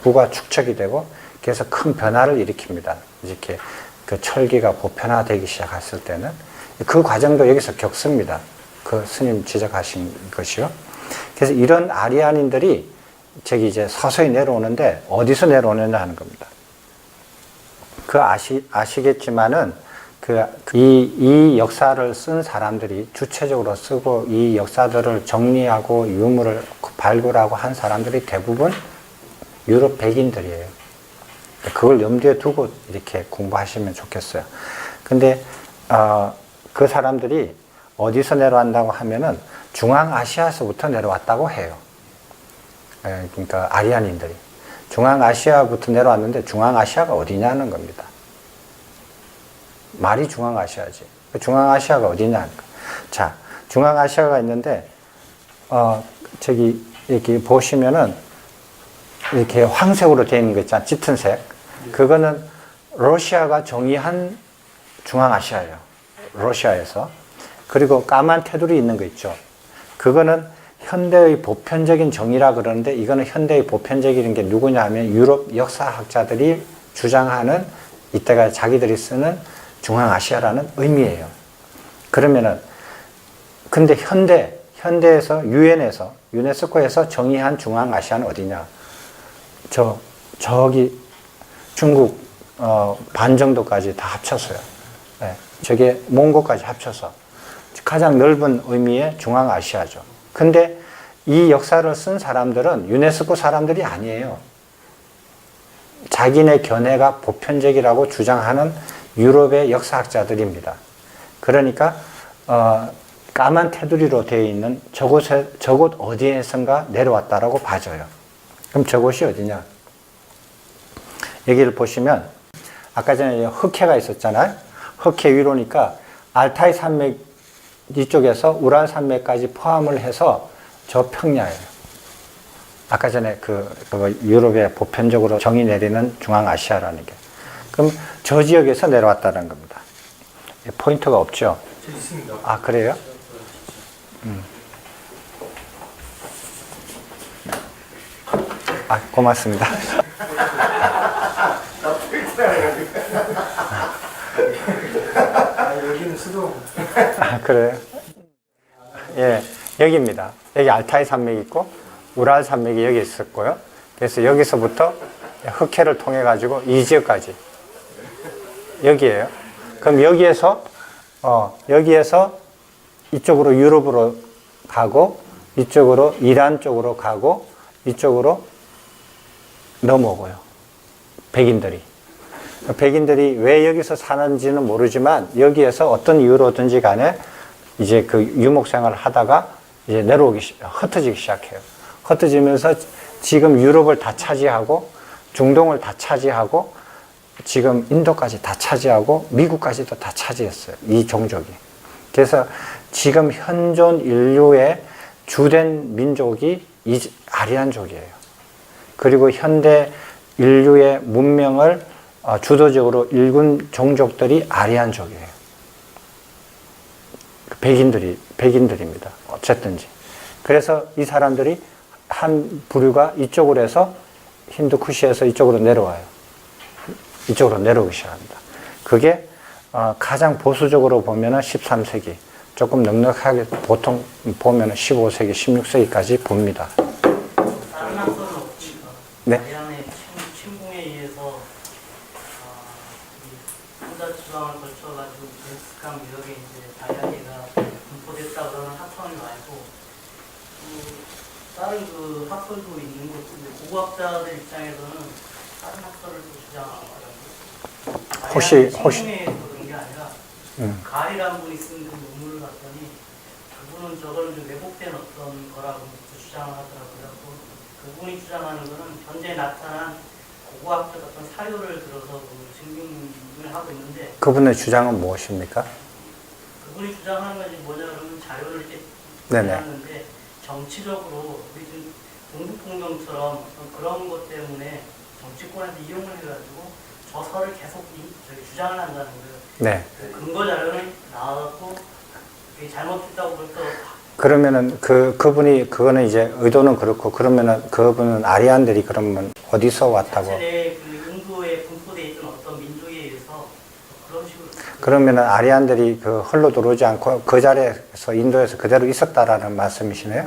부가 축적이 되고 그래서 큰 변화를 일으킵니다. 이렇게 그 철기가 보편화되기 시작했을 때는 그 과정도 여기서 겪습니다. 그 스님 지적하신 것이요. 그래서 이런 아리안인들이 저기 이제 서서히 내려오는데 어디서 내려오느냐 하는 겁니다. 아시겠지만은 이 역사를 쓴 사람들이 주체적으로 쓰고 이 역사들을 정리하고 유물을 발굴하고 한 사람들이 대부분 유럽 백인들이에요. 그걸 염두에 두고 이렇게 공부하시면 좋겠어요. 근데 그 사람들이 어디서 내려왔다고 하면은 중앙아시아에서부터 내려왔다고 해요. 그러니까 아리안인들이 중앙아시아부터 내려왔는데 중앙아시아가 어디냐는 겁니다. 말이 중앙아시아지. 중앙아시아가 어디냐. 자, 중앙아시아가 있는데 저기 이렇게 보시면은 이렇게 황색으로 되어 있는 거 있잖아. 짙은 색. 그거는 러시아가 정의한 중앙아시아예요. 러시아에서. 그리고 까만 테두리 있는 거 있죠. 그거는 현대의 보편적인 정의라 그러는데 이거는 현대의 보편적인 게 누구냐 하면 유럽 역사학자들이 주장하는 이때가 자기들이 쓰는 중앙아시아라는 의미예요. 그러면은 근데 현대에서 유네스코에서 정의한 중앙아시아는 어디냐? 저기 중국 반 정도까지 다 합쳐서요. 네, 저게 몽고까지 합쳐서 가장 넓은 의미의 중앙아시아죠. 근데 이 역사를 쓴 사람들은 유네스코 사람들이 아니에요. 자기네 견해가 보편적이라고 주장하는 유럽의 역사학자들입니다. 그러니까 까만 테두리로 되어 있는 저곳 어디에선가 내려왔다라고 봐져요. 그럼 저곳이 어디냐? 여기를 보시면 아까 전에 흑해가 있었잖아요. 흑해 위로니까 알타이 산맥 이쪽에서 우랄 산맥까지 포함을 해서 저 평야예요. 아까 전에 그거 유럽에 보편적으로 정의 내리는 중앙아시아라는 게. 그럼 저 지역에서 내려왔다는 겁니다. 포인트가 없죠? 있습니다. 아, 그래요? 아, 고맙습니다. 여기는 수도. 아, 그래요? 예, 여기입니다. 여기 알타이 산맥이 있고, 우랄 산맥이 여기 있었고요. 그래서 여기서부터 흑해를 통해 가지고 이 지역까지. 여기에요. 그럼 여기에서 이쪽으로 유럽으로 가고, 이쪽으로 이란 쪽으로 가고, 이쪽으로 넘어오고요. 백인들이 왜 여기서 사는지는 모르지만 여기에서 어떤 이유로든지 간에 이제 그 유목 생활을 하다가 이제 흩어지기 시작해요. 흩어지면서 지금 유럽을 다 차지하고 중동을 다 차지하고 지금 인도까지 다 차지하고 미국까지도 다 차지했어요. 이 종족이. 그래서 지금 현존 인류의 주된 민족이 이 아리안족이에요. 그리고 현대 인류의 문명을 주도적으로 일군 종족들이 아리안족이에요. 백인들입니다. 어쨌든지. 그래서 이 사람들이 한 부류가 이쪽으로 해서 힌두쿠시에서 이쪽으로 내려와요. 이쪽으로 내려오기 시작합니다. 그게 가장 보수적으로 보면은 13세기, 조금 넉넉하게 보통 보면은 15세기, 16세기까지 봅니다. 다른 학설은 없습니까? 네. 아리안의 침공에 의해서 후자 지방을 거쳐가지고 벤스강 유역에 이제 아리안이가 분포됐다 그러는 학설이 말고 다른 그 학설도 있는 것도 고고학자들 입장에서는 다른 학설을 또 주장하거든요. 혹시 침공에 의해서 그런 게 아니라 가리라는 분이 쓴 그 논문을 봤더니 그분은 저걸 좀 왜곡된 어떤 거라고 주장을 하더라고요. 그분이 주장하는 것은 현재 나타난 고고학적 어떤 사료를 들어서 증명을 하고 있는데 그분의 주장은 무엇입니까? 그분이 주장하는 것이 뭐냐 그러면 자료를 이렇게 네네. 내놨는데 정치적으로 우리 지금 동북공정처럼 어떤 그런 것 때문에 정치권에서 이용을 해가지고 저 설을 계속 주장을 한다는 거예요. 네. 근거 자료는 나와갖고 이게 잘못했다고 벌써 그러면은 그분이 그거는 이제 의도는 그렇고 그러면은 그분은 아리안들이 그러면 어디서 왔다고? 자체 그 인도에 분포되어 있던 어떤 민족에 의해서 그런 식으로 그러면은 아리안들이 그 헐로 들어오지 않고 그 자리에서 인도에서 그대로 있었다라는 말씀이시네요?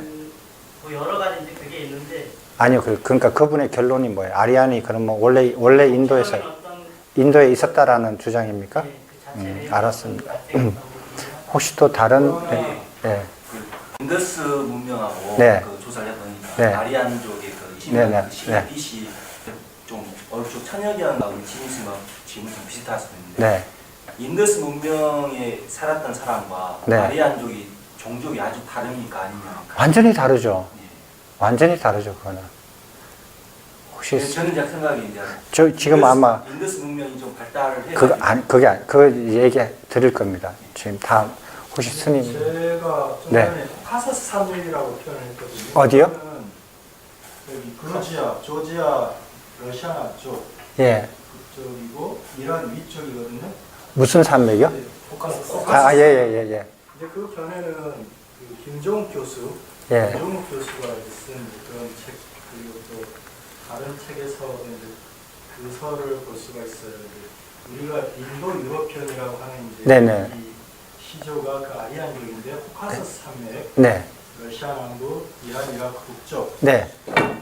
뭐 여러 가지 이제 그게 있는데 아니요. 그러니까 그분의 결론이 뭐예요? 아리안이 그러면 원래 인도에서 어떤 인도에 있었다라는 주장입니까? 그 자체 알았습니다. 혹시 또 다른 네. 인더스 문명하고 네. 그 조사를 해보니까 네. 아리안족의 그 네, 네, 시간 빛이 좀 얼추 천여경하고 지금 좀 비슷하셨는데 네. 인더스 문명에 살았던 사람과 네. 아리안족이 종족이 아주 다릅니까 아니면 완전히 다르죠. 예. 완전히 다르죠. 그거는. 혹시 저는 제 생각이 이제 저 지금 아마 인더스 문명이 좀 발달을 해서 그 얘기 드릴 겁니다. 지금 다음 혹시 스님 제가 좀 네. 전에 카사스 산맥이라고 표현을 했거든요. 어디요? 그거는 여기 그루지아, 조지아, 러시아 쪽 예 그쪽이고 이란 위쪽이거든요. 무슨 산맥이요? 네, 코카서스. 예예예 이제 그 전에는 그 김종욱 교수, 예. 김종욱 교수가 쓴 그런 책 그리고 또 다른 책에서 이제 그 설을 볼 수가 있어요. 우리가 인도 유럽편이라고 하는 이제 네네. 이 시조가 그 아리안족인데 코카서스 산맥, 네. 러시아 남부, 이란 이라크 북쪽, 네.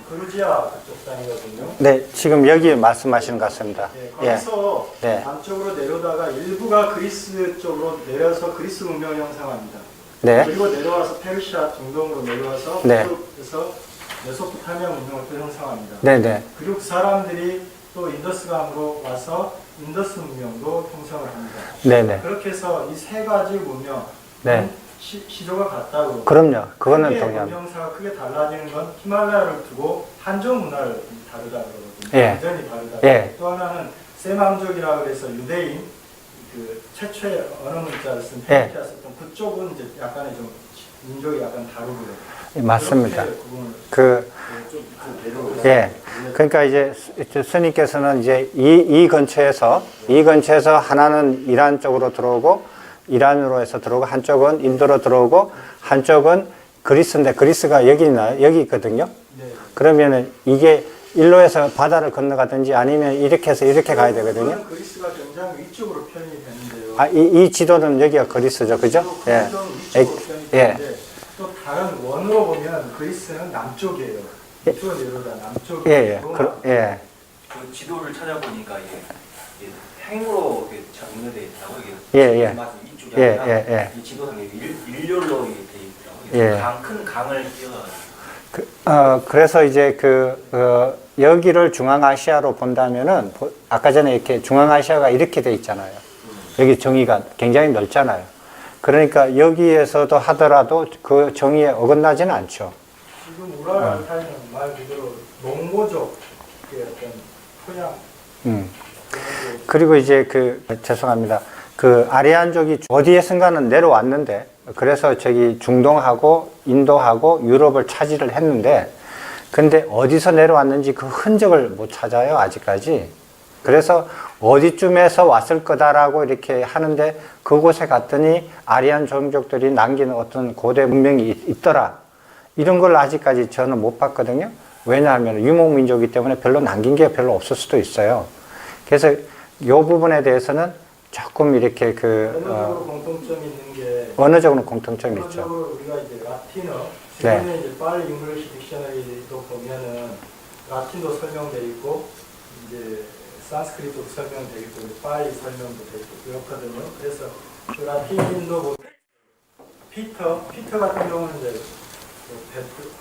그루지아 그쪽 땅이거든요. 네. 지금 여기 말씀하시는 것 같습니다. 예, 예. 거기서 네. 남쪽으로 내려다가 일부가 그리스 쪽으로 내려서 그리스 문명을 형성합니다. 네. 그리고 내려와서 페르시아 중동으로 내려와서 네. 그쪽에서 메소포타미아 문명을 또 형성합니다. 네네. 그리고 그 사람들이 또 인더스강으로 와서 인더스 문명도 형성을 합니다. 네네. 그렇게 해서 이 세 가지 문명 네. 시조가 같다고. 그럼요. 그거는 크게 동의합니다. 문명사가 크게 달라지는 건 히말라야를 두고 한족 문화를 다르다 그러거든요. 예. 완전히 다르다. 예. 또 하나는 세망족이라고 해서 유대인 그 최초의 언어 문자를 쓴 예. 페르시아 썼던 그쪽은 이제 약간의 좀 민족이 약간 다르고요. 예, 맞습니다. 그렇게 구분을 그 좀 예. 그러니까 이제 스님께서는 이제 이 근처에서 하나는 이란 쪽으로 들어오고 이란으로 해서 들어오고 한쪽은 인도로 들어오고 한쪽은 그리스인데 그리스가 여기 있나요? 여기 있거든요. 네. 그러면은 이게 일로에서 바다를 건너가든지 아니면 이렇게 해서 이렇게 가야 되거든요. 그거는 그리스가 굉장히 위쪽으로 편이 되는데요. 아, 이 지도는 여기가 그리스죠. 그죠? 예. 좀 위쪽으로 편이 예. 되는데 또 다른 원으로 보면 그리스는 남쪽이에요. 이쪽은 내려다 남쪽이고 예, 예. 그 지도를 찾아보니까 이게 행으로 정렬되어 있다고 이게 예, 예. 맞은 이쪽이 예, 아니라 예, 예. 이 지도상에 일렬로 이게 돼 있더라고요. 예. 큰 강을 끼워 그래서 이제 여기를 중앙아시아로 본다면은, 아까 전에 이렇게 중앙아시아가 이렇게 돼 있잖아요. 여기 정의가 굉장히 넓잖아요. 그러니까 여기에서도 하더라도 그 정의에 어긋나지는 않죠. 지금 우랄 알타이는 말 그대로 몽고족의 어떤 토양 그리고 이제 죄송합니다. 그 아리안족이 어디에선가는 내려왔는데, 그래서 저기 중동하고 인도하고 유럽을 차지를 했는데, 근데 어디서 내려왔는지 그 흔적을 못 찾아요, 아직까지. 그래서 어디쯤에서 왔을 거다라고 이렇게 하는데, 그곳에 갔더니 아리안 종족들이 남기는 어떤 고대 문명이 있더라. 이런 걸 아직까지 저는 못 봤거든요. 왜냐하면 유목민족이기 때문에 별로 남긴 게 별로 없을 수도 있어요. 그래서 이 부분에 대해서는 조금 이렇게 언어적으로 공통점이 있는 게 언어적으로 공통점이 있죠. 언어적으로 우리가 이제 라틴어 네. 지금의 이제 빨리 잉글리시 딕셔너리도 보면은 라틴도 설명돼 있고 이제 산스크리트도 설명돼 있고 빨리 설명도 돼 있고 그렇거든요. 그래서 그 라틴도 보면 피터 같은 경우는 이제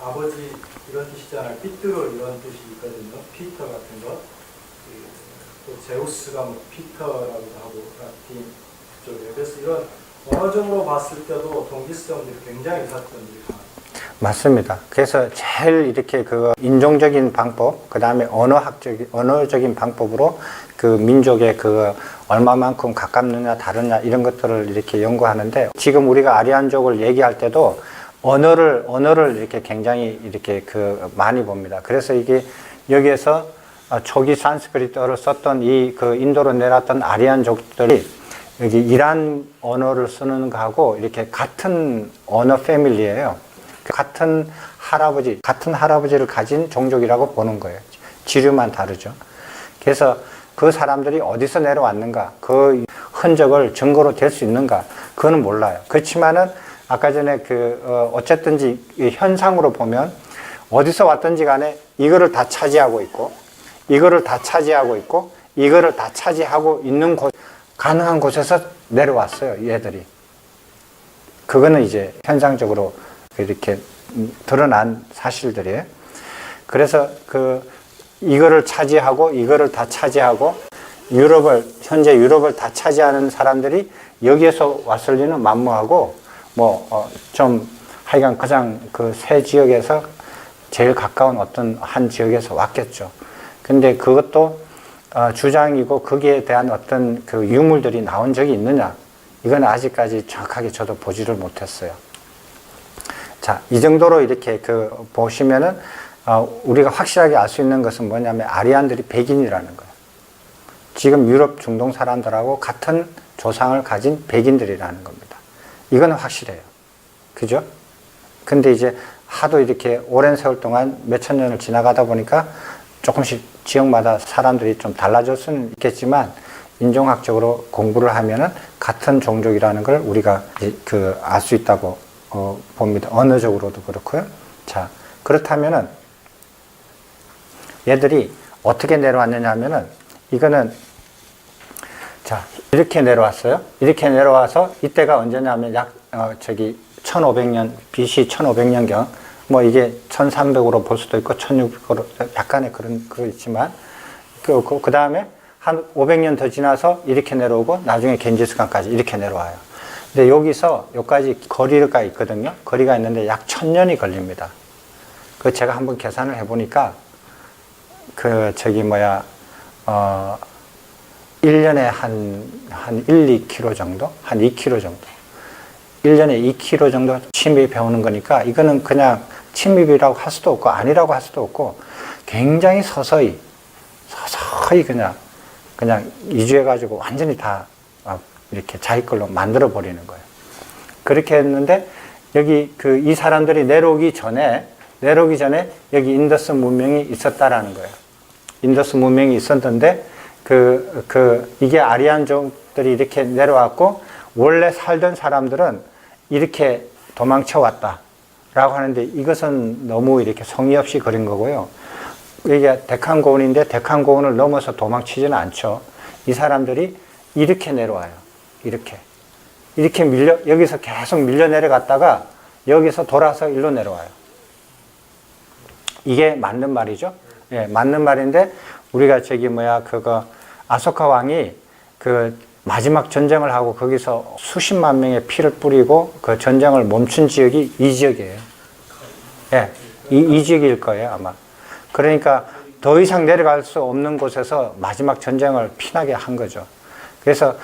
아버지 이런 뜻이잖아요. 삐뚤어 이런 뜻이 있거든요. 피터 같은 거. 또 제우스가 뭐 피터라고도 하고 라틴 쪽에 그래서 이런 언어적으로 봤을 때도 동기성들이 굉장히 유사점들이 강합니다. 맞습니다. 그래서 제일 이렇게 그 인종적인 방법, 그 다음에 언어적인 방법으로 그 민족의 그 얼마만큼 가깝느냐 다르냐 이런 것들을 이렇게 연구하는데, 지금 우리가 아리안족을 얘기할 때도 언어를 이렇게 굉장히 이렇게 그 많이 봅니다. 그래서 이게 여기에서 초기 산스크리트어를 썼던 이 그 인도로 내려왔던 아리안족들이 여기 이란 언어를 쓰는 거하고 이렇게 같은 언어 패밀리예요. 같은 할아버지를 가진 종족이라고 보는 거예요. 지류만 다르죠. 그래서 그 사람들이 어디서 내려왔는가, 그 흔적을 증거로 댈 수 있는가, 그거는 몰라요. 그렇지만은 아까 전에 어쨌든지 이 현상으로 보면 어디서 왔든지 간에 이거를 다 차지하고 있고, 이거를 다 차지하고 있고, 이거를 다 차지하고 있는 가능한 곳에서 내려왔어요, 얘들이. 그거는 이제 현상적으로 이렇게 드러난 사실들이에요. 그래서 이거를 차지하고 이거를 다 차지하고 현재 유럽을 다 차지하는 사람들이 여기에서 왔을 리는 만무하고, 좀 하여간 가장 그 세 지역에서 제일 가까운 어떤 한 지역에서 왔겠죠. 근데 그것도 주장이고 거기에 대한 어떤 그 유물들이 나온 적이 있느냐, 이건 아직까지 정확하게 저도 보지를 못했어요. 자, 이 정도로 이렇게 보시면은 우리가 확실하게 알 수 있는 것은 뭐냐면 아리안들이 백인이라는 거예요. 지금 유럽 중동 사람들하고 같은 조상을 가진 백인들이라는 겁니다. 이거는 확실해요. 그죠? 근데 이제 하도 이렇게 오랜 세월 동안 몇천 년을 지나가다 보니까 조금씩 지역마다 사람들이 좀 달라질 수는 있겠지만, 인종학적으로 공부를 하면은 같은 종족이라는 걸 우리가 알 수 있다고 봅니다. 언어적으로도 그렇고요. 자, 그렇다면은 얘들이 어떻게 내려왔느냐 하면은, 이거는 자, 이렇게 내려왔어요. 이렇게 내려와서 이때가 언제냐면 1500년, BC 1500년경, 이게 1300으로 볼 수도 있고 1600으로 약간의 그거 있지만, 그 다음에 한 500년 더 지나서 이렇게 내려오고 나중에 겐지스강까지 이렇게 내려와요. 근데 여기까지 거리가 있거든요. 거리가 있는데 약 1000년이 걸립니다. 제가 한번 계산을 해보니까, 1년에 한 1-2km 정도? 한 2km 정도. 1년에 2km 정도 침입 배우는 거니까, 이거는 그냥 침입이라고 할 수도 없고, 아니라고 할 수도 없고, 굉장히 서서히 그냥 이주해가지고 완전히 다 이렇게 자기 걸로 만들어 버리는 거예요. 그렇게 했는데, 여기 이 사람들이 내려오기 전에 여기 인더스 문명이 있었다라는 거예요. 인더스 문명이 있었는데, 이게 아리안족들이 이렇게 내려왔고, 원래 살던 사람들은 이렇게 도망쳐 왔다라고 하는데, 이것은 너무 이렇게 성의 없이 그린 거고요. 이게 데칸고운인데 데칸고운을 넘어서 도망치지는 않죠. 이 사람들이 이렇게 내려와요. 이렇게 여기서 계속 밀려 내려갔다가 여기서 돌아서 일로 내려와요. 이게 맞는 말이죠. 예, 맞는 말인데, 우리가 아소카 왕이 마지막 전쟁을 하고 거기서 수십만 명의 피를 뿌리고 그 전쟁을 멈춘 지역이 이 지역이에요. 예, 이 지역일 거예요, 아마. 그러니까 더 이상 내려갈 수 없는 곳에서 마지막 전쟁을 피나게 한 거죠. 그래서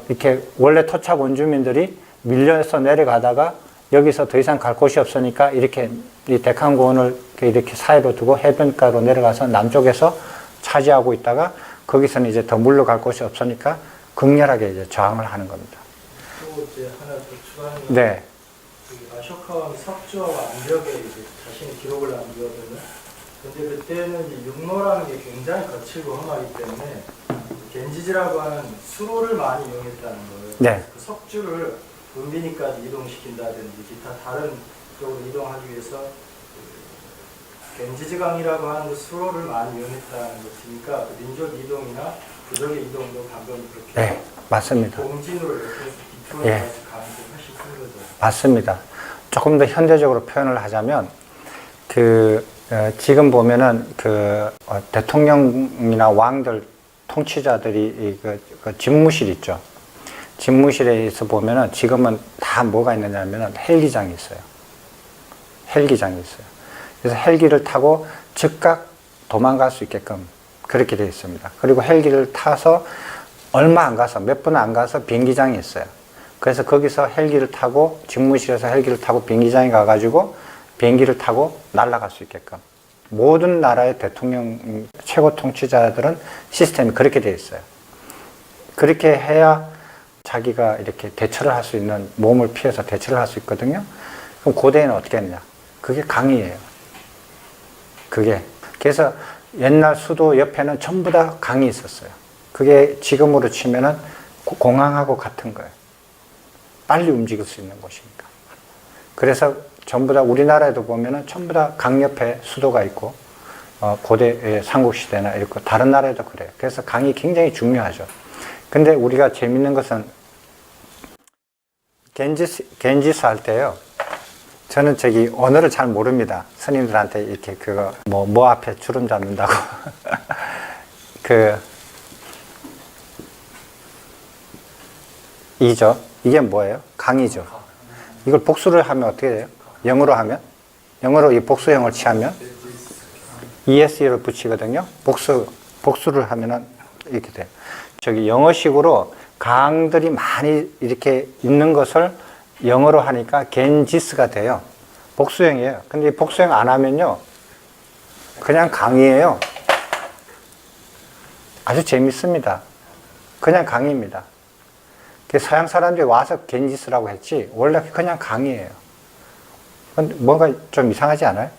이렇게 원래 토착 원주민들이 밀려서 내려가다가 여기서 더 이상 갈 곳이 없으니까 이렇게 이 데칸고운을 이렇게 사이로 두고 해변가로 내려가서 남쪽에서 차지하고 있다가, 거기서는 이제 더 물러갈 곳이 없으니까 극렬하게 이제 저항을 하는 겁니다. 또 이제 하나 더 추가하는 건, 네. 아쇼카 왕이 석주와 암벽에 자신의 기록을 남기거든요. 근데 그때는 이제 육로라는 게 굉장히 거칠고 험하기 때문에 겐지지라고 하는 수로를 많이 이용했다는 거예요. 네. 그 석주를 은비니까지 이동시킨다든지 기타 다른 쪽으로 이동하기 위해서 겐지지강이라고 하는 그 수로를 많이 이용했다는 것이니까 민족 이동이나 부족의 이동도 방금 그렇게, 네, 맞습니다. 공진으로 이렇게 비틀어 예. 갔을 가능성이 훨씬 큰 거죠. 맞습니다. 조금 더 현대적으로 표현을 하자면, 지금 보면은 대통령이나 왕들, 통치자들이 집무실 있죠. 집무실에서 보면은 지금은 다 뭐가 있느냐면은 헬기장이 있어요. 헬기장이 있어요. 그래서 헬기를 타고 즉각 도망갈 수 있게끔 그렇게 되어 있습니다. 그리고 헬기를 타서 얼마 안 가서, 몇 분 안 가서 비행기장이 있어요. 그래서 거기서 헬기를 타고, 직무실에서 헬기를 타고 비행기장에 가가지고 비행기를 타고 날아갈 수 있게끔. 모든 나라의 대통령, 최고 통치자들은 시스템이 그렇게 되어 있어요. 그렇게 해야 자기가 이렇게 대처를 할 수 있는, 몸을 피해서 대처를 할 수 있거든요. 그럼 고대에는 어떻게 했냐? 그게 강이에요. 그게. 그래서 옛날 수도 옆에는 전부 다 강이 있었어요. 그게 지금으로 치면은 공항하고 같은 거예요. 빨리 움직일 수 있는 곳이니까. 그래서 전부 다 우리나라에도 보면은 전부 다 강 옆에 수도가 있고, 고대 삼국시대나 이렇고, 다른 나라에도 그래요. 그래서 강이 굉장히 중요하죠. 근데 우리가 재밌는 것은, 겐지스 할 때요. 저는 저기 언어를 잘 모릅니다. 스님들한테 이렇게 그거 뭐 앞에 주름 잡는다고. 이죠. 이게 뭐예요? 강이죠. 이걸 복수를 하면 어떻게 돼요? 영어로 하면? 영어로 이 복수형을 취하면 ES를 붙이거든요. 복수를 하면은 이렇게 돼요. 저기 영어식으로 강들이 많이 이렇게 있는 것을 영어로 하니까 겐지스가 돼요. 복수형이에요. 근데 이 복수형 안 하면요, 그냥 강이에요. 아주 재밌습니다. 그냥 강입니다. 서양 사람들이 와서 겐지스라고 했지, 원래 그냥 강이에요. 근데 뭔가 좀 이상하지 않아요?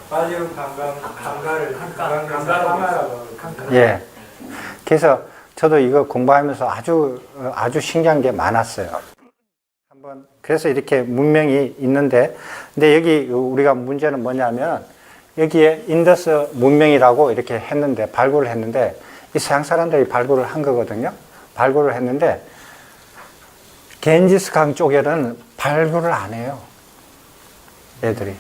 빨리로 강가라고. 예. 그래서 저도 이거 공부하면서 아주 신기한 게 많았어요. 그래서 이렇게 문명이 있는데, 근데 여기 우리가 문제는 뭐냐면, 여기에 인더스 문명이라고 이렇게 했는데, 발굴을 했는데, 이 서양 사람들이 발굴을 한 거거든요. 발굴을 했는데, 겐지스 강 쪽에는 발굴을 안 해요. 애들이.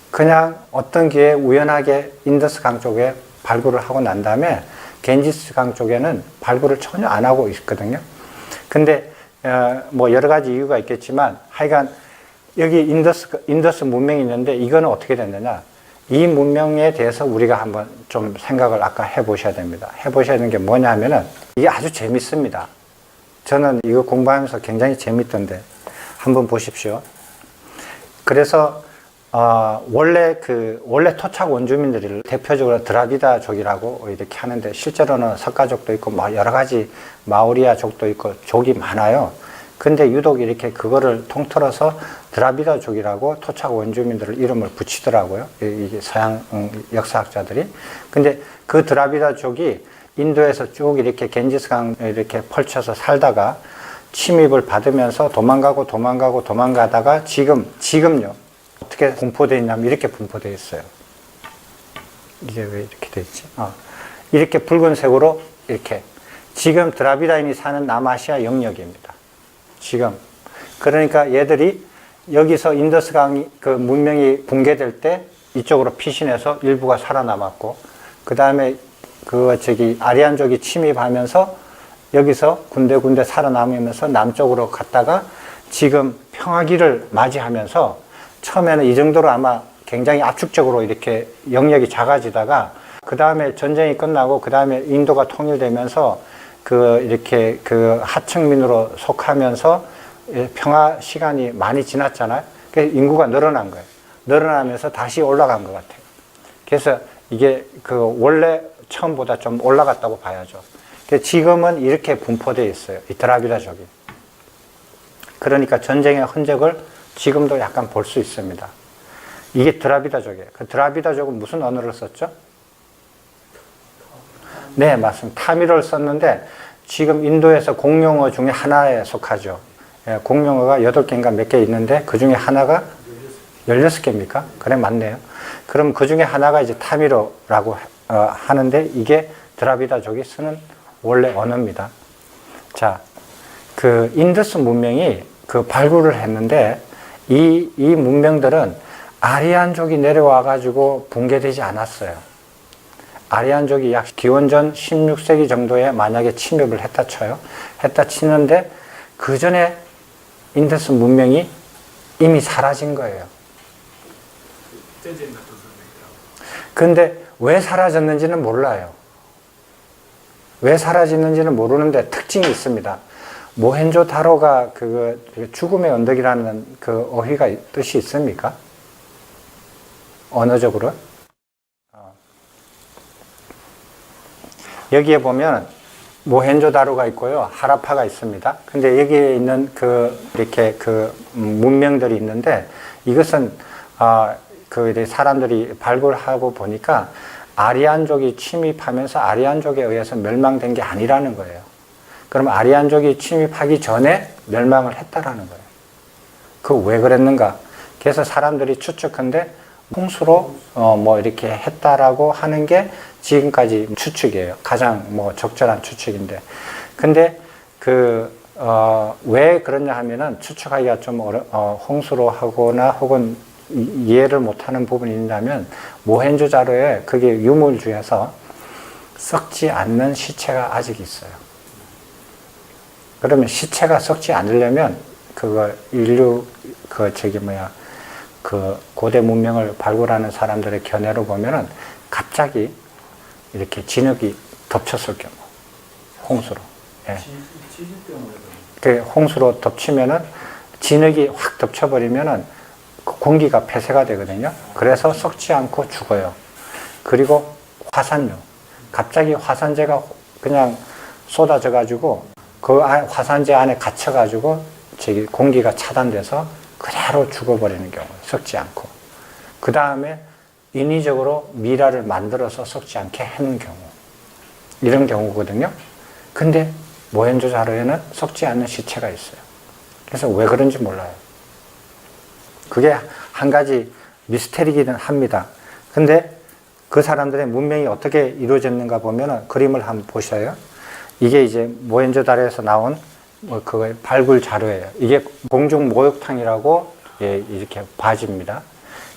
그냥 어떤 기회에 우연하게 인더스 강 쪽에 발굴을 하고 난 다음에 겐지스 강 쪽에는 발굴을 전혀 안 하고 있거든요. 근데 뭐 여러 가지 이유가 있겠지만 하여간 여기 인더스 문명이 있는데 이거는 어떻게 됐느냐, 이 문명에 대해서 우리가 한번 좀 생각을 아까 해보셔야 됩니다. 해보셔야 되는 게 뭐냐 하면은 이게 아주 재밌습니다. 저는 이거 공부하면서 굉장히 재밌던데 한번 보십시오. 그래서 원래 토착 원주민들을 대표적으로 드라비다족이라고 이렇게 하는데, 실제로는 석가족도 있고 여러 가지 마오리아족도 있고 족이 많아요. 근데 유독 이렇게 그거를 통틀어서 드라비다족이라고 토착 원주민들을 이름을 붙이더라고요. 이게 서양 역사학자들이. 근데 그 드라비다족이 인도에서 쭉 이렇게 겐지스강 이렇게 펼쳐서 살다가 침입을 받으면서 도망가다가 지금요. 어떻게 분포되어 있냐면 이렇게 분포되어 있어요. 이게 왜 이렇게 되어 있지? 이렇게 붉은색으로 이렇게. 지금 드라비다인이 사는 남아시아 영역입니다. 지금. 그러니까 얘들이 여기서 인더스강 그 문명이 붕괴될 때 이쪽으로 피신해서 일부가 살아남았고, 그 다음에 아리안족이 침입하면서 여기서 군데군데 살아남으면서 남쪽으로 갔다가 지금 평화기를 맞이하면서 처음에는 이 정도로 아마 굉장히 압축적으로 이렇게 영역이 작아지다가 그 다음에 전쟁이 끝나고 그 다음에 인도가 통일되면서 이렇게 하층민으로 속하면서 평화 시간이 많이 지났잖아요. 그래서 인구가 늘어난 거예요. 늘어나면서 다시 올라간 것 같아요. 그래서 이게 원래 처음보다 좀 올라갔다고 봐야죠. 지금은 이렇게 분포되어 있어요. 이 드라비다족이. 그러니까 전쟁의 흔적을 지금도 약간 볼 수 있습니다. 이게 드라비다족이에요. 그 드라비다족은 무슨 언어를 썼죠? 네, 맞습니다. 타미르를 썼는데 지금 인도에서 공용어 중에 하나에 속하죠. 공용어가 8개인가 몇 개 있는데 그 중에 하나가 16개입니까? 그래, 맞네요. 그럼 그 중에 하나가 이제 타미르라고 하는데 이게 드라비다족이 쓰는 원래 언어입니다. 자, 인더스 문명이 발굴을 했는데 이 문명들은 아리안족이 내려와가지고 붕괴되지 않았어요. 아리안족이 약 기원전 16세기 정도에 만약에 침입을 했다 쳐요. 했다 치는데 그 전에 인더스 문명이 이미 사라진 거예요. iten진 같은 선생님이라고. 근데 왜 사라졌는지는 몰라요. 왜 사라졌는지는 모르는데 특징이 있습니다. 모헨조다로가 그 죽음의 언덕이라는 그 어휘가 뜻이 있습니까? 언어적으로? 여기에 보면 모헨조다로가 있고요, 하라파가 있습니다. 근데 여기에 있는 이렇게 문명들이 있는데 이것은 그 사람들이 발굴하고 보니까 아리안족이 침입하면서 아리안족에 의해서 멸망된 게 아니라는 거예요. 그럼 아리안족이 침입하기 전에 멸망을 했다라는 거예요. 그 왜 그랬는가? 그래서 사람들이 추측한데 홍수로 뭐 이렇게 했다라고 하는 게 지금까지 추측이에요. 가장 뭐 적절한 추측인데. 근데 왜 그러냐 하면은 추측하기가 좀 홍수로 하거나 혹은 이해를 못하는 부분이 있냐면 모헨조다로에 그게 유물 중에서 썩지 않는 시체가 아직 있어요. 그러면 시체가 썩지 않으려면 인류 고대 문명을 발굴하는 사람들의 견해로 보면은 갑자기 이렇게 진흙이 덮쳤을 경우 홍수로. 예. 지진 때문에 그 홍수로 덮치면은 진흙이 확 덮쳐버리면은 공기가 폐쇄가 되거든요. 그래서 썩지 않고 죽어요. 그리고 화산요. 갑자기 화산재가 그냥 쏟아져 가지고 그 화산재 안에 갇혀 가지고 공기가 차단돼서 그대로 죽어버리는 경우, 썩지 않고. 그 다음에 인위적으로 미라를 만들어서 썩지 않게 해놓은 경우, 이런 경우거든요. 근데 모헨조다로에는 썩지 않는 시체가 있어요. 그래서 왜 그런지 몰라요. 그게 한 가지 미스테리이긴 합니다. 근데 그 사람들의 문명이 어떻게 이루어졌는가 보면 그림을 한번 보셔요. 이게 이제 모헨조다로에서 나온 그 발굴 자료예요. 이게 공중 목욕탕이라고 이렇게 봐집니다.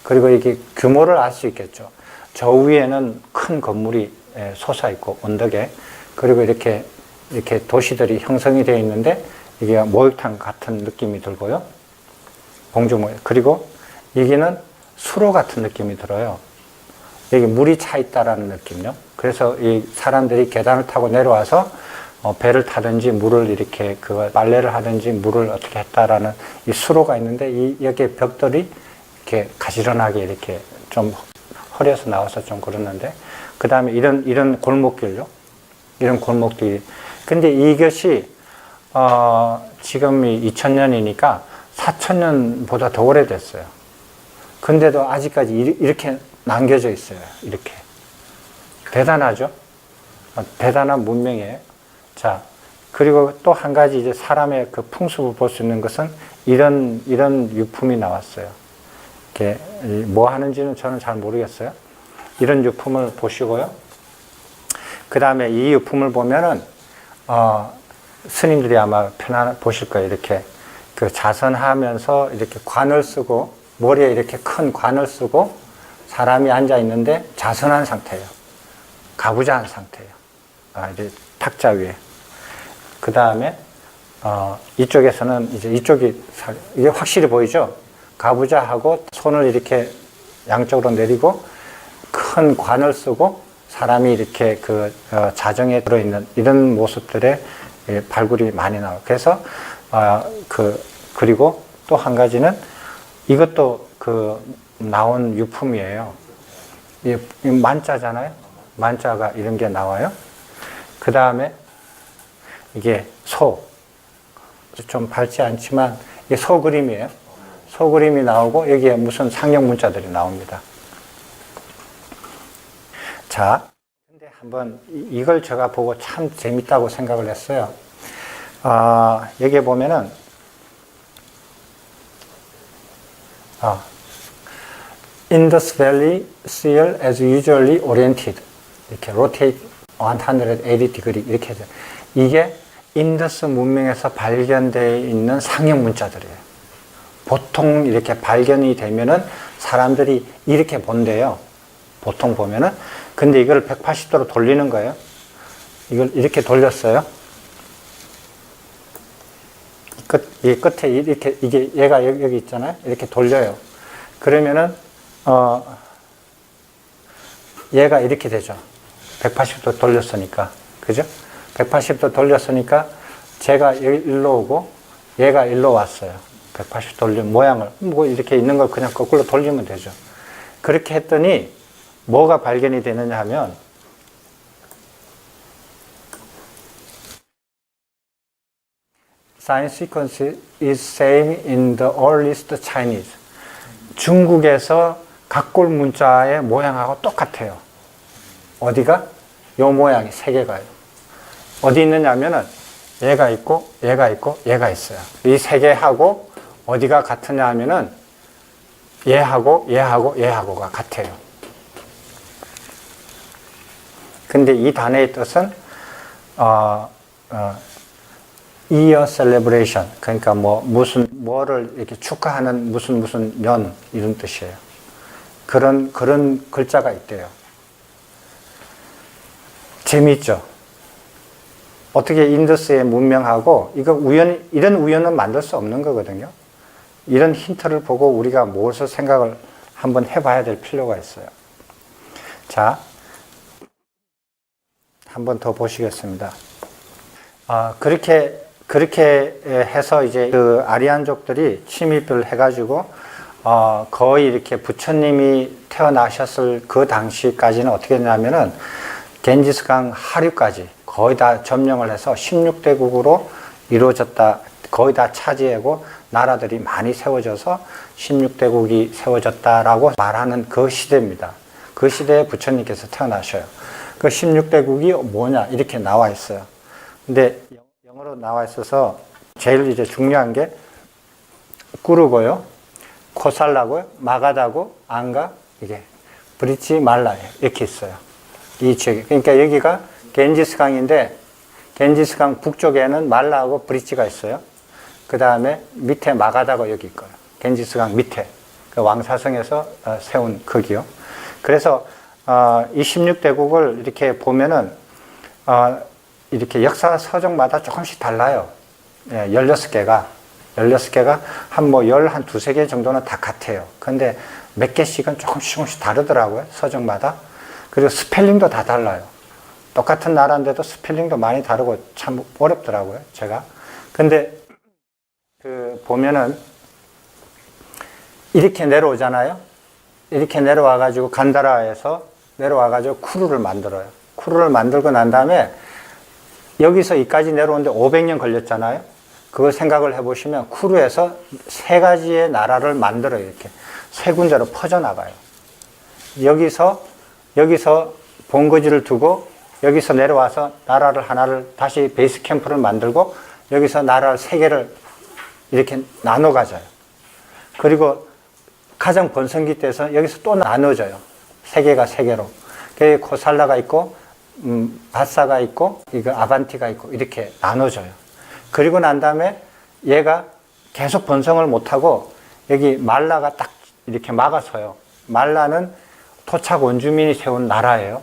그리고 이게 규모를 알 수 있겠죠. 저 위에는 큰 건물이 솟아 있고 언덕에, 그리고 이렇게 도시들이 형성이 되어 있는데 이게 목욕탕 같은 느낌이 들고요. 공중 목욕. 그리고 여기는 수로 같은 느낌이 들어요. 여기 물이 차 있다라는 느낌요. 그래서 이 사람들이 계단을 타고 내려와서 배를 타든지 물을 이렇게 빨래를 하든지 물을 어떻게 했다라는 이 수로가 있는데 여기에 벽돌이 이렇게 가지런하게 이렇게 좀 허려서 나와서 좀 그러는데, 그 다음에 이런 골목길요. 이런 골목길이. 근데 이것이 지금이 2000년이니까 4000년보다 더 오래됐어요. 근데도 아직까지 이렇게 남겨져 있어요. 이렇게. 대단하죠? 대단한 문명이에요. 자, 그리고 또 한 가지 이제 사람의 그 풍습을 볼 수 있는 것은 이런 유품이 나왔어요. 이렇게 뭐 하는지는 저는 잘 모르겠어요. 이런 유품을 보시고요. 그 다음에 이 유품을 보면은 스님들이 아마 보실 거예요. 이렇게 자선하면서 이렇게 관을 쓰고 머리에 이렇게 큰 관을 쓰고 사람이 앉아 있는데 자선한 상태예요. 가부좌한 상태예요. 이제 탁자 위에. 그 다음에 이쪽에서는 이제 이게 확실히 보이죠? 가부좌하고 손을 이렇게 양쪽으로 내리고 큰 관을 쓰고 사람이 이렇게 자정에 들어있는 이런 모습들의 발굴이 많이 나와요. 그래서 그리고 또 한 가지는 이것도 나온 유품이에요. 이 만자잖아요. 만자가 이런 게 나와요. 그 다음에 이게 좀 밝지 않지만 이게 소 그림이에요. 소 그림이 나오고 여기에 무슨 상형 문자들이 나옵니다. 자, 근데 한번 이걸 제가 보고 참 재밌다고 생각을 했어요. 여기에 보면은 Indus Valley seal as usually oriented. 이렇게 rotate 180 degree 이렇게 해서 이게 인더스 문명에서 발견되어 있는 상형 문자들이에요. 보통 이렇게 발견이 되면은 사람들이 이렇게 본대요. 보통 보면은. 근데 이걸 180도로 돌리는 거예요. 이걸 이렇게 돌렸어요. 이 끝에 이렇게, 이게 얘가 여기 있잖아요. 이렇게 돌려요. 그러면은, 얘가 이렇게 되죠. 180도 돌렸으니까. 그죠? 180도 돌렸으니까 제가 일로 오고 얘가 일로 왔어요. 180 돌린 모양을. 뭐 이렇게 있는 걸 그냥 거꾸로 돌리면 되죠. 그렇게 했더니 뭐가 발견이 되느냐 하면 sign sequence is same in the earliest Chinese. 중국에서 각골 문자의 모양하고 똑같아요. 어디가? 요 모양이 세 개가요. 어디 있느냐 하면은 얘가 있고 얘가 있고 얘가 있어요. 이 세 개하고 어디가 같으냐 하면은 얘하고 얘하고 얘하고가 같아요. 근데 이 단어의 뜻은 year celebration, 그러니까 뭐를 이렇게 축하하는 무슨 년 이런 뜻이에요. 그런 글자가 있대요. 재미있죠? 어떻게 인더스의 문명하고 이런 우연은 만들 수 없는 거거든요. 이런 힌트를 보고 우리가 무엇을 생각을 한번 해봐야 될 필요가 있어요. 자, 한번 더 보시겠습니다. 그렇게 해서 이제 그 아리안족들이 침입을 해가지고 거의 이렇게 부처님이 태어나셨을 그 당시까지는 어떻게 되냐면은 겐지스강 하류까지 거의 다 점령을 해서 16대국으로 이루어졌다. 거의 다 차지하고 나라들이 많이 세워져서 16대국이 세워졌다라고 말하는 그 시대입니다. 그 시대에 부처님께서 태어나셔요. 그 16대국이 뭐냐 이렇게 나와 있어요. 근데 영어로 나와 있어서 제일 이제 중요한 게 꾸르고요, 코살라고요, 마가다고, 안가, 이게 브리치 말라예요. 이렇게 있어요. 이 지역에. 그러니까 여기가 겐지스강인데 겐지스강 북쪽에는 말라하고 브리치가 있어요. 그 다음에 밑에 마가다가 여기 있고요. 겐지스강 밑에 그 왕사성에서 세운 거기요. 그래서 이 16대국을 이렇게 보면은 이렇게 역사 서적마다 조금씩 달라요. 예, 16개가 한 두세 개 정도는 다 같아요. 근데 몇 개씩은 조금씩 다르더라고요. 서적마다. 그리고 스펠링도 다 달라요. 똑같은 나라인데도 스펠링도 많이 다르고 참 어렵더라고요. 제가. 근데 보면은 이렇게 내려오잖아요. 이렇게 내려와가지고 간다라에서 내려와가지고 쿠루를 만들어요. 쿠루를 만들고 난 다음에 여기서 이까지 내려오는데 500년 걸렸잖아요. 그걸 생각을 해보시면 쿠루에서 세 가지의 나라를 만들어요. 이렇게 세 군데로 퍼져나가요. 여기서 본거지를 두고 여기서 내려와서 나라를 하나를 다시 베이스 캠프를 만들고 여기서 나라를 세 개를 이렇게 나눠 가져요. 그리고 가장 번성기 때에서 여기서 또 나눠져요. 세 개가 세 개로. 그 코살라가 있고 바사가 있고 이거 아반티가 있고 이렇게 나눠져요. 그리고 난 다음에 얘가 계속 번성을 못하고 여기 말라가 딱 이렇게 막아서요. 말라는 토착 원주민이 세운 나라예요.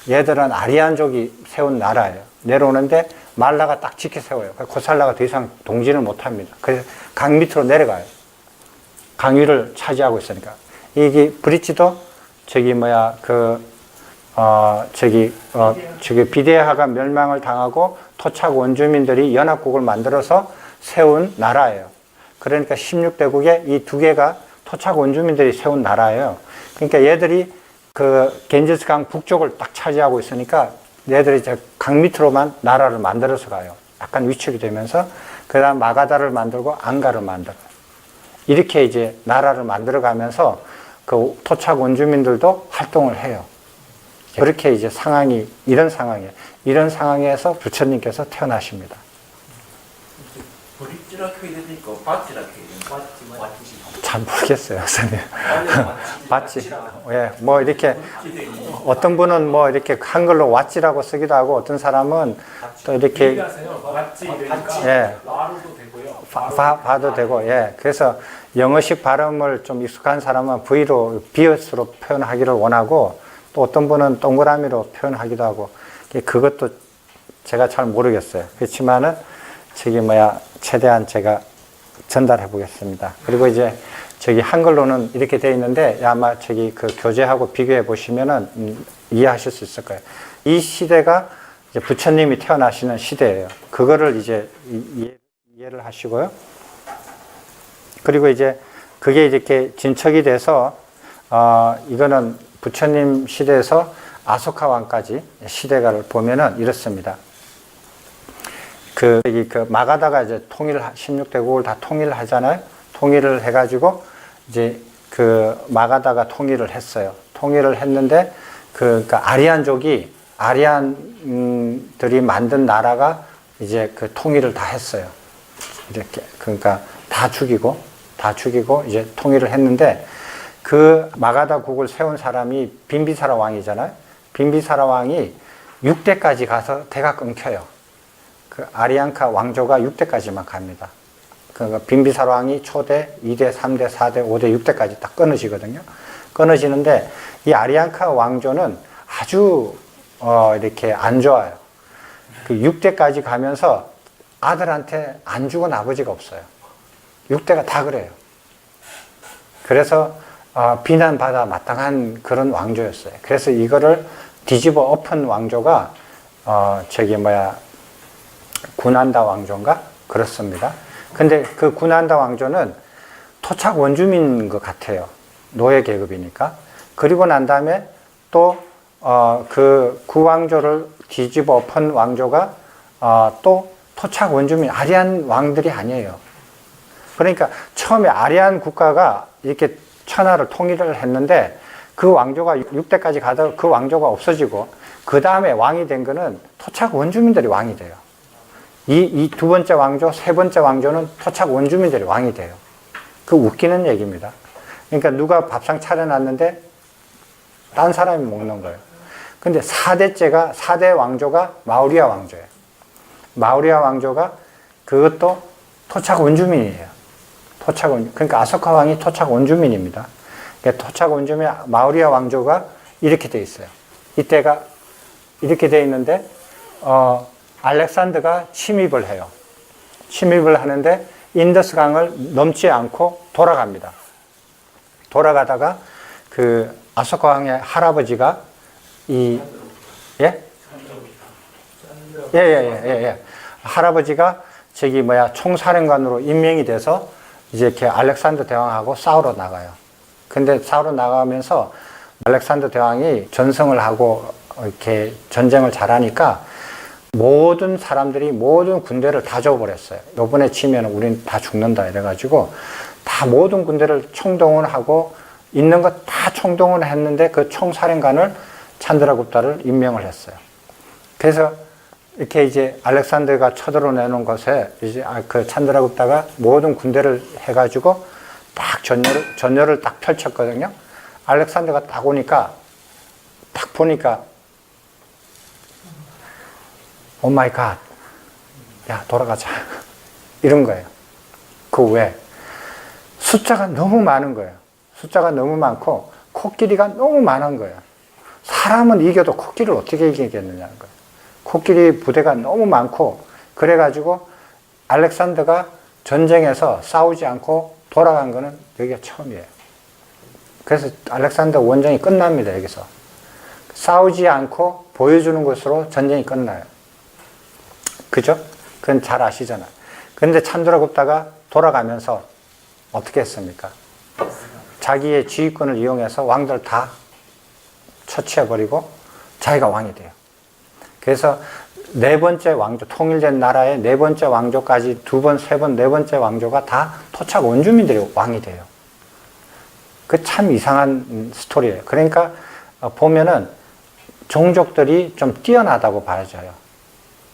얘들은 아리안족이 세운 나라예요. 내려오는데 말라가 딱 지켜 세워요. 코살라가 더 이상 동진을 못합니다. 그래서 강 밑으로 내려가요. 강 위를 차지하고 있으니까. 이게 브리치도 저기 비데하가 멸망을 당하고 토착 원주민들이 연합국을 만들어서 세운 나라예요. 그러니까 16대국에 이 두 개가 토착 원주민들이 세운 나라예요. 그러니까 얘들이 그 겐지스강 북쪽을 딱 차지하고 있으니까 얘들이 이제 강 밑으로만 나라를 만들어서 가요. 약간 위축이 되면서 그 다음 마가다를 만들고 안가를 만들어요. 이렇게 이제 나라를 만들어 가면서 그 토착 원주민들도 활동을 해요. 그렇게 이제 이런 상황이에요. 이런 상황에서 부처님께서 태어나십니다. 브릿지라크 이러니까 바치라크 잘 모르겠어요, 선생님. 맞지? 예, 뭐 이렇게 어떤 분은 뭐 이렇게 한글로 왓지라고 쓰기도 하고 어떤 사람은 또 이렇게 예, 봐도 되고 예. 그래서 영어식 발음을 좀 익숙한 사람은 비엇으로 표현하기를 원하고 또 어떤 분은 동그라미로 표현하기도 하고 그것도 제가 잘 모르겠어요. 그렇지만은 최대한 제가 전달해 보겠습니다. 그리고 이제 저기 한글로는 이렇게 되어 있는데 아마 저기 그 교재하고 비교해 보시면은 이해하실 수 있을 거예요. 이 시대가 이제 부처님이 태어나시는 시대예요. 그거를 이제 이해를 하시고요. 그리고 이제 그게 이렇게 진척이 돼서 이거는 부처님 시대에서 아소카 왕까지 시대가를 보면은 이렇습니다. 그 마가다가 이제 16대국을 다 통일을 하잖아요. 통일을 해가지고 이제 그 마가다가 통일을 했어요. 통일을 했는데 그러니까 아리안들이 만든 나라가 이제 그 통일을 다 했어요. 이렇게 그러니까 다 죽이고 이제 통일을 했는데 그 마가다국을 세운 사람이 빈비사라 왕이잖아요. 빈비사라 왕이 6대까지 가서 대가 끊겨요. 그 아리안카 왕조가 6대까지만 갑니다. 그러니까 빈비사라 왕이 초대, 2대, 3대, 4대, 5대, 6대까지 딱 끊어지거든요. 끊어지는데 이 아리안카 왕조는 아주 이렇게 안 좋아요. 그 6대까지 가면서 아들한테 안 죽은 아버지가 없어요. 6대가 다 그래요. 그래서 비난받아 마땅한 그런 왕조였어요. 그래서 이거를 뒤집어 엎은 왕조가 구난다 왕조인가? 그렇습니다. 근데 그 구난다 왕조는 토착 원주민인 것 같아요. 노예 계급이니까. 그리고 난 다음에 또 그 구왕조를 뒤집어 엎은 왕조가 또 토착 원주민 아리안 왕들이 아니에요. 그러니까 처음에 아리안 국가가 이렇게 천하를 통일을 했는데 그 왕조가 6대까지 가다가 그 왕조가 없어지고 그 다음에 왕이 된 거는 토착 원주민들이 왕이 돼요. 이 두 번째 왕조, 세 번째 왕조는 토착 원주민들이 왕이 돼요. 그 웃기는 얘기입니다. 그러니까 누가 밥상 차려놨는데 딴 사람이 먹는 거예요. 근데 4대 왕조가 마우리아 왕조예요. 마우리아 왕조가 그것도 토착 원주민이에요. 그러니까 아소카 왕이 토착 원주민입니다. 그러니까 토착 원주민 마우리아 왕조가 이렇게 돼 있어요. 이때가 이렇게 돼 있는데 알렉산더가 침입을 해요. 침입을 하는데 인더스 강을 넘지 않고 돌아갑니다. 돌아가다가 그 아소카 왕의 할아버지가 할아버지가 총사령관으로 임명이 돼서 이제 이렇게 알렉산더 대왕하고 싸우러 나가요. 근데 싸우러 나가면서 알렉산더 대왕이 전승을 하고 이렇게 전쟁을 잘하니까 모든 사람들이 모든 군대를 다 줘버렸어요. 요번에 치면 우린 다 죽는다 이래가지고 다 모든 군대를 총동원하고 있는 것 다 총동원했는데 그 총사령관을 찬드라굽타를 임명을 했어요. 그래서 이렇게 이제 알렉산더가 쳐들어내는 것에 이제 그 찬드라굽타가 모든 군대를 해가지고 딱 전열을 딱 펼쳤거든요. 알렉산더가 딱 오니까 딱 보니까 오 마이 갓, 야 돌아가자 이런 거예요. 그 왜? 숫자가 너무 많은 거예요. 숫자가 너무 많고 코끼리가 너무 많은 거예요. 사람은 이겨도 코끼리를 어떻게 이기겠느냐는 거예요. 코끼리 부대가 너무 많고 그래가지고 알렉산더가 전쟁에서 싸우지 않고 돌아간 거는 여기가 처음이에요. 그래서 알렉산더 원정이 끝납니다. 여기서 싸우지 않고 보여주는 것으로 전쟁이 끝나요. 그죠? 그건 잘 아시잖아요. 그런데 찬드라굽타가 돌아가면서 어떻게 했습니까? 자기의 지휘권을 이용해서 왕들 다 처치해버리고 자기가 왕이 돼요. 그래서 네 번째 왕조, 통일된 나라의 네 번째 왕조까지 두 번, 세 번, 네 번째 왕조가 다 토착 원주민들이 왕이 돼요. 그 참 이상한 스토리예요. 그러니까 보면은 종족들이 좀 뛰어나다고 봐져요.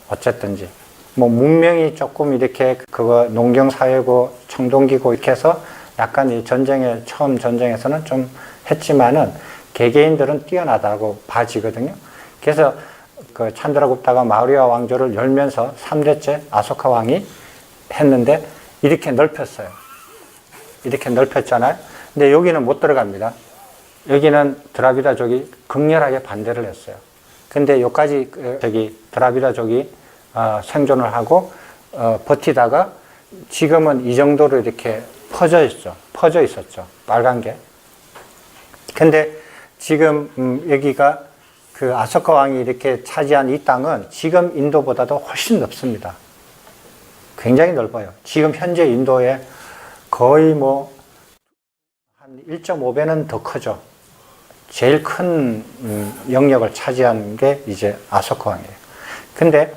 어쨌든지. 뭐 문명이 조금 이렇게 그거 농경사회고 청동기고 이렇게 해서 약간 이 처음 전쟁에서는 좀 했지만은 개개인들은 뛰어나다고 봐지거든요. 그래서 그 찬드라굽타가 마우리아 왕조를 열면서 3대째 아소카 왕이 했는데 이렇게 넓혔어요. 이렇게 넓혔잖아요. 근데 여기는 못 들어갑니다. 여기는 드라비다족이 극렬하게 반대를 했어요. 근데 여기까지 드라비다족이 생존을 하고 버티다가 지금은 이 정도로 이렇게 퍼져 있죠. 퍼져 있었죠. 빨간 게. 근데 지금 여기가 그 아소카 왕이 이렇게 차지한 이 땅은 지금 인도보다도 훨씬 넓습니다. 굉장히 넓어요. 지금 현재 인도에 거의 뭐 한 1.5배는 더 크죠. 제일 큰 영역을 차지한 게 이제 아소카 왕이에요. 근데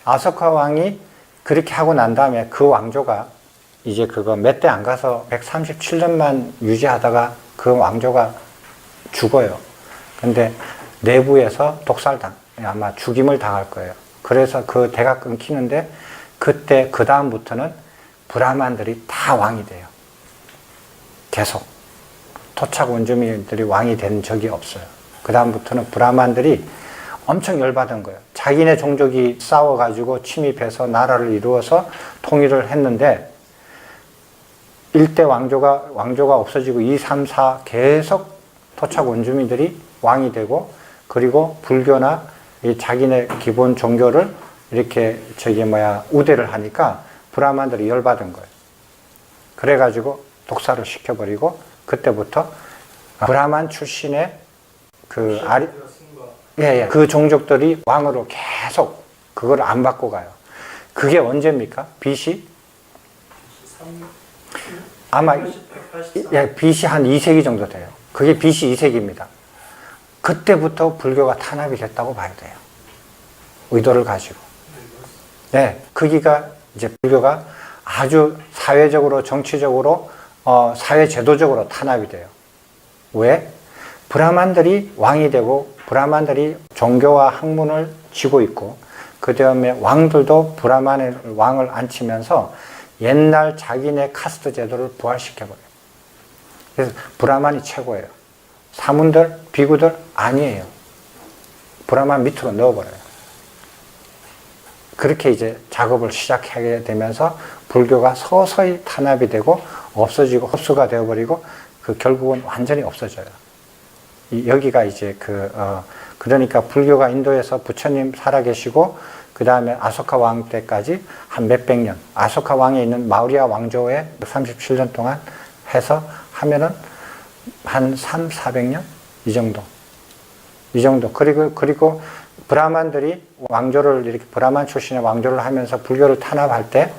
아소카 왕이 그렇게 하고 난 다음에 그 왕조가 이제 그거 몇 대 안 가서 137년만 유지하다가 그 왕조가 죽어요. 근데 내부에서 독살당, 아마 죽임을 당할 거예요. 그래서 그 대가 끊기는데 그때 그 다음부터는 브라만들이 다 왕이 돼요. 계속 토착 원주민들이 왕이 된 적이 없어요. 그 다음부터는 브라만들이 엄청 열받은 거예요. 자기네 종족이 싸워가지고 침입해서 나라를 이루어서 통일을 했는데 1대 왕조가 없어지고 2, 3, 4 계속 토착 원주민들이 왕이 되고 그리고 불교나 이 자기네 기본 종교를 이렇게 우대를 하니까 브라만들이 열받은 거예요. 그래가지고 독사를 시켜버리고 그때부터 브라만 출신의 그 그 종족들이 왕으로 계속 그걸 안 받고 가요. 그게 언제입니까? BC? 아마 BC 한 2세기 정도 돼요. 그게 BC 2세기입니다. 그때부터 불교가 탄압이 됐다고 봐야 돼요. 의도를 가지고. 네, 거기가 이제 불교가 아주 사회적으로, 정치적으로, 사회제도적으로 탄압이 돼요. 왜? 브라만들이 왕이 되고, 브라만들이 종교와 학문을 쥐고 있고, 그 다음에 왕들도 브라만의 왕을 앉히면서 옛날 자기네 카스트 제도를 부활시켜버려요. 그래서 브라만이 최고예요. 사문들, 비구들 아니에요. 브라만 밑으로 넣어버려요. 그렇게 이제 작업을 시작하게 되면서 불교가 서서히 탄압이 되고 없어지고 흡수가 되어버리고 결국은 완전히 없어져요. 여기가 이제 그러니까 불교가 인도에서 부처님 살아계시고 그 다음에 아소카 왕 때까지 한 몇백 년, 아소카 왕에 있는 마우리아 왕조에 37년 동안 해서 하면은 한 3, 400년? 이 정도. 그리고 브라만들이 왕조를 이렇게 브라만 출신의 왕조를 하면서 불교를 탄압할 때,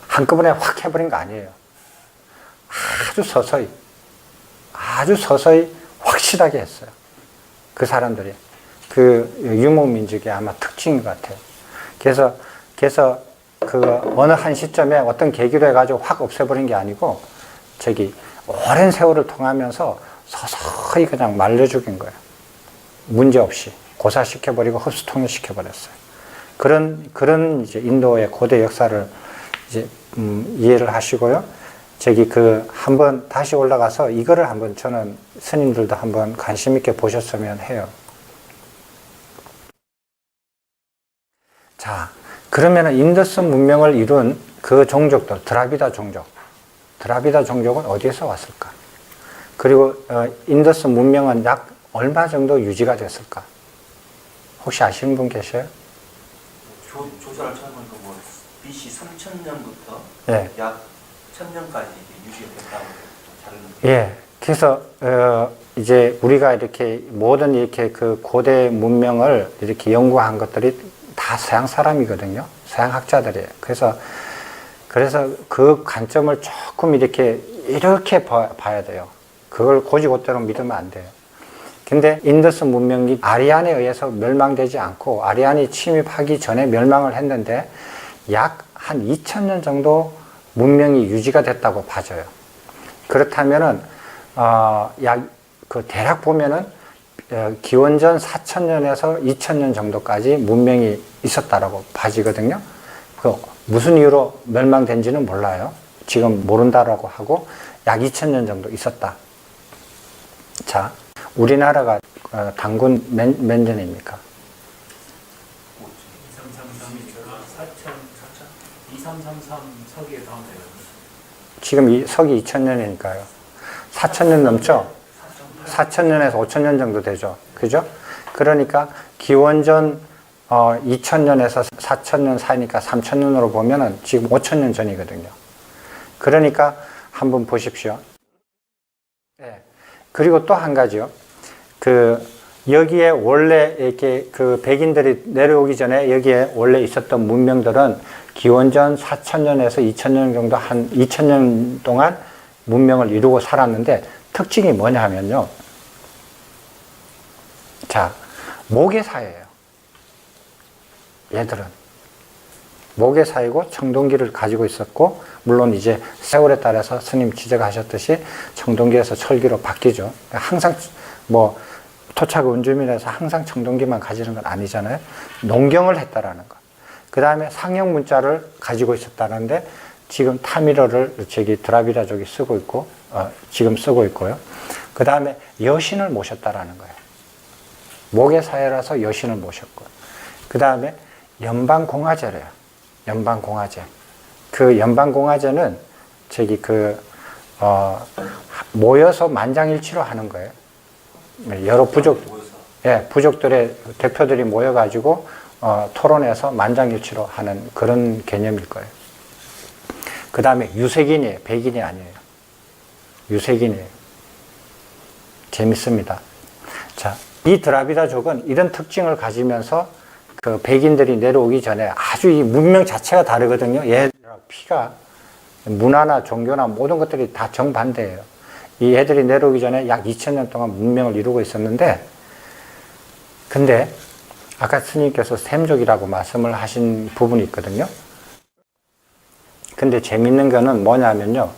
한꺼번에 확 해버린 거 아니에요. 아주 서서히 확실하게 했어요. 그 사람들이. 그 유목민족의 아마 특징인 것 같아요. 그래서 어느 한 시점에 어떤 계기로 해가지고 확 없애버린 게 아니고, 오랜 세월을 통하면서 서서히 그냥 말려 죽인 거예요. 문제없이. 고사시켜버리고 흡수 통일시켜버렸어요. 그런 이제 인도의 고대 역사를 이제, 이해를 하시고요. 한번 다시 올라가서 이거를 한번 저는 스님들도 한번 관심 있게 보셨으면 해요. 자, 그러면은 인더스 문명을 이룬 그 종족들, 드라비다 종족은 어디에서 왔을까? 그리고 인더스 문명은 약 얼마 정도 유지가 됐을까? 혹시 아시는 분 계셔요? 조사를 찾아보니까 뭐 BC 3000년부터 네. 약 1000년까지 유지가 됐다고 자료는. 예. 그래서 이제 우리가 이렇게 모든 이렇게 그 고대 문명을 이렇게 연구한 것들이 다 서양 사람이거든요. 서양 학자들이에요. 그래서 그 관점을 조금 이렇게 봐야 돼요. 그걸 고지고대로 믿으면 안 돼요. 근데 인더스 문명이 아리안에 의해서 멸망되지 않고 아리안이 침입하기 전에 멸망을 했는데 약 한 2000년 정도 문명이 유지가 됐다고 봐져요. 그렇다면은 대략 보면은 기원전 4000년에서 2000년 정도까지 문명이 있었다라고 봐지거든요. 무슨 이유로 멸망된지는 몰라요. 지금 모른다라고 하고 약 2000년 정도 있었다. 자, 우리나라가 단군 몇 년입니까? 2333 서기에 다음돼요. 지금 이 서기 2000년이니까요. 4000년 넘죠? 4000년에서 5000년 정도 되죠. 그죠? 그러니까 기원전 2000년에서 4000년 사이니까 3000년으로 보면은 지금 5000년 전이거든요. 그러니까 한번 보십시오. 네. 그리고 또 한 가지요. 여기에 원래 이렇게 백인들이 내려오기 전에 여기에 원래 있었던 문명들은 기원전 4000년에서 2000년 정도 한 2000년 동안 문명을 이루고 살았는데 특징이 뭐냐 하면요. 자, 모계사예요. 얘들은. 모계사이고 청동기를 가지고 있었고, 물론 이제 세월에 따라서 스님 지적하셨듯이 청동기에서 철기로 바뀌죠. 항상 토착 원주민에서 항상 청동기만 가지는 건 아니잖아요. 농경을 했다라는 거. 그 다음에 상형 문자를 가지고 있었다는데 지금 타미러를 드라비다족이 쓰고 있고, 지금 쓰고 있고요. 그 다음에 여신을 모셨다라는 거예요. 모계사회라서 여신을 모셨고, 그 다음에 연방공화제래요. 연방공화제. 그 연방공화제는 모여서 만장일치로 하는 거예요. 여러 부족들의 대표들이 모여가지고 토론해서 만장일치로 하는 그런 개념일 거예요. 그 다음에 유색인이에요. 백인이 아니에요. 유색인이에요. 재밌습니다. 자, 이 드라비다족은 이런 특징을 가지면서 백인들이 내려오기 전에 아주 이 문명 자체가 다르거든요. 얘들 피가 문화나 종교나 모든 것들이 다 정반대예요. 이 애들이 내려오기 전에 약 2000년 동안 문명을 이루고 있었는데, 근데 아까 스님께서 샘족이라고 말씀을 하신 부분이 있거든요. 근데 재밌는 거는 뭐냐면요.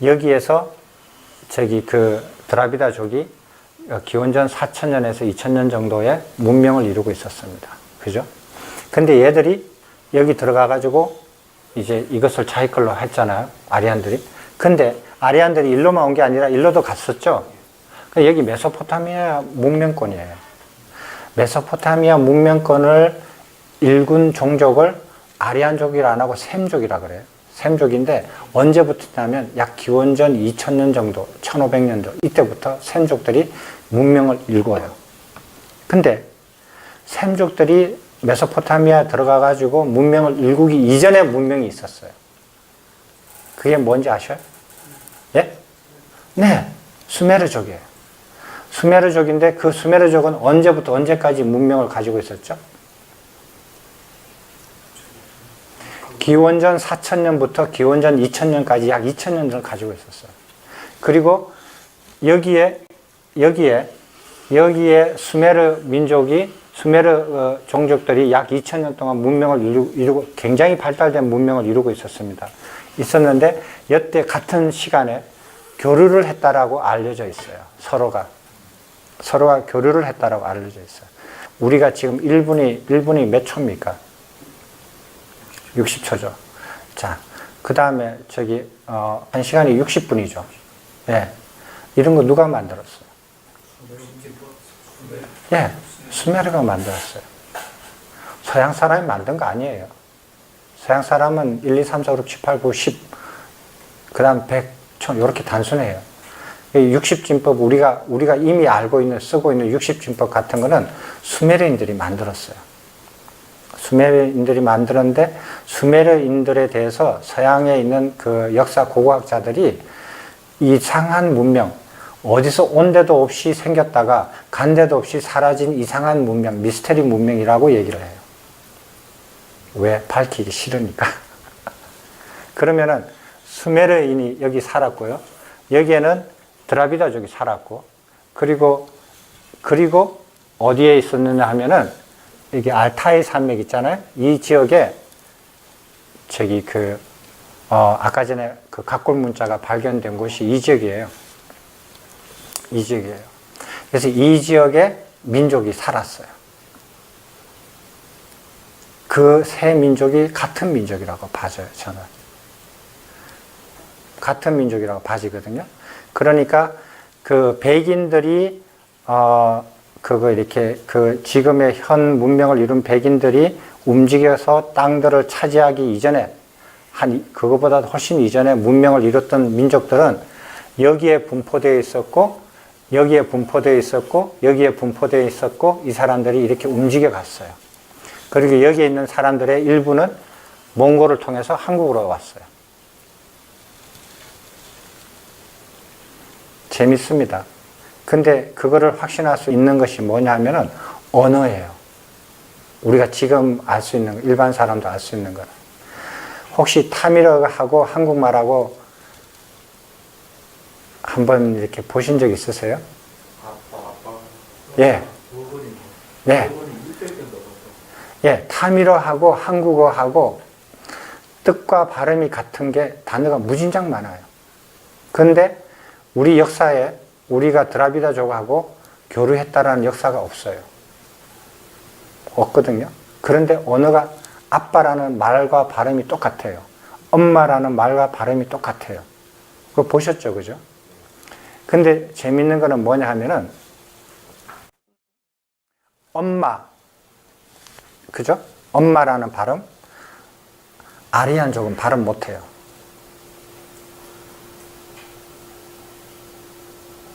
여기에서 드라비다족이 기원전 4000년에서 2000년 정도의 문명을 이루고 있었습니다. 그죠? 근데 얘들이 여기 들어가가지고 이제 이것을 자기 걸로 했잖아요. 아리안들이. 근데 아리안들이 일로만 온 게 아니라 일로도 갔었죠. 그러니까 여기 메소포타미아 문명권이에요. 메소포타미아 문명권을 일군 종족을 아리안족이라 안 하고 셈족이라 그래요. 셈족인데 언제부터냐면 약 기원전 2000년 정도, 1500년도 이때부터 셈족들이 문명을 일궈요. 근데 셈족들이 메소포타미아 들어가가지고 문명을 일구기 이전에 문명이 있었어요. 그게 뭔지 아셔요? 예? 네, 수메르족이에요. 수메르족인데 그 수메르족은 언제부터 언제까지 문명을 가지고 있었죠? 기원전 4000년부터 기원전 2000년까지 약 2000년을 가지고 있었어요. 그리고 여기에 수메르 민족이, 수메르 종족들이 약 2000년 동안 문명을 이루고 굉장히 발달된 문명을 이루고 있었는데 이때 같은 시간에 교류를 했다라고 알려져 있어요. 서로가 교류를 했다라고 알려져 있어요. 우리가 지금 1분이 몇 초입니까? 60초죠. 자, 그 다음에 1시간이 60분이죠. 예. 이런 거 누가 만들었어요? 예. 수메르가 만들었어요. 서양 사람이 만든 거 아니에요. 서양 사람은 1, 2, 3, 4, 5, 6, 7, 8, 9, 10, 그 다음 100, 1000, 이렇게 단순해요. 60진법, 우리가 이미 쓰고 있는 60진법 같은 거는 수메르인들이 만들었어요. 수메르인들이 만들었는데, 수메르인들에 대해서 서양에 있는 그 역사 고고학자들이 이상한 문명, 어디서 온 데도 없이 생겼다가 간 데도 없이 사라진 이상한 문명, 미스테리 문명이라고 얘기를 해요. 왜? 밝히기 싫으니까. 그러면은 수메르인이 여기 살았고요. 여기에는 드라비다족이 살았고, 그리고 어디에 있었느냐 하면은 이게 알타이 산맥 있잖아요. 이 지역에 아까 전에 그 각골 문자가 발견된 곳이 이 지역이에요. 이 지역이에요. 그래서 이 지역에 민족이 살았어요. 그 세 민족이 같은 민족이라고 봐져요, 저는. 같은 민족이라고 봐지거든요. 그러니까 그 백인들이 지금의 현 문명을 이룬 백인들이 움직여서 땅들을 차지하기 이전에 그거보다 훨씬 이전에 문명을 이뤘던 민족들은 여기에 분포되어 있었고, 여기에 분포되어 있었고 여기에 분포되어 있었고 이 사람들이 이렇게 움직여 갔어요. 그리고 여기에 있는 사람들의 일부는 몽골을 통해서 한국으로 왔어요. 재밌습니다. 근데 그거를 확신할 수 있는 것이 뭐냐 하면은 언어예요. 우리가 지금 알 수 있는, 일반 사람도 알 수 있는 거는. 혹시 타밀어하고 한국말하고 한번 이렇게 보신 적 있으세요? 아빠. 예. 부분이 네. 부분이 600년 넘었어. 예, 타밀어하고 한국어하고 뜻과 발음이 같은 게 단어가 무진장 많아요. 근데 우리 역사에 우리가 드라비다족하고 교류했다라는 역사가 없어요. 없거든요. 그런데 언어가 아빠라는 말과 발음이 똑같아요. 엄마라는 말과 발음이 똑같아요. 그거 보셨죠, 그죠? 근데 재밌는 거는 뭐냐 하면은 엄마, 그죠? 엄마라는 발음, 아리안족은 발음 못해요.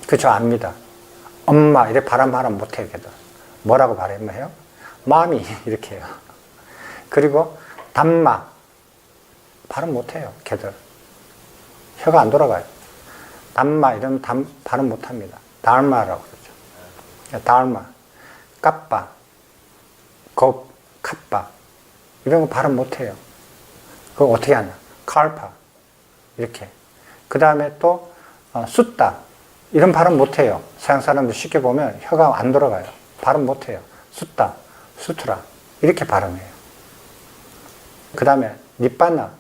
그죠? 압니다. 엄마 이렇게 발음 못해요, 걔들. 뭐라고 발음해요? 마미 이렇게 해요. 그리고 담마 발음 못해요, 걔들. 혀가 안 돌아가요. 담마 이런 발음 못합니다. 달마라고 그러죠. 달마, 까빠, 곱, 카빠 이런 거 발음 못해요. 그거 어떻게 하냐? 칼파 이렇게. 그 다음에 또 숫다 이런 발음 못해요. 서양 사람들 쉽게 보면 혀가 안 돌아가요. 발음 못해요. 숫다, 수트라 이렇게 발음해요. 그 다음에 니빠나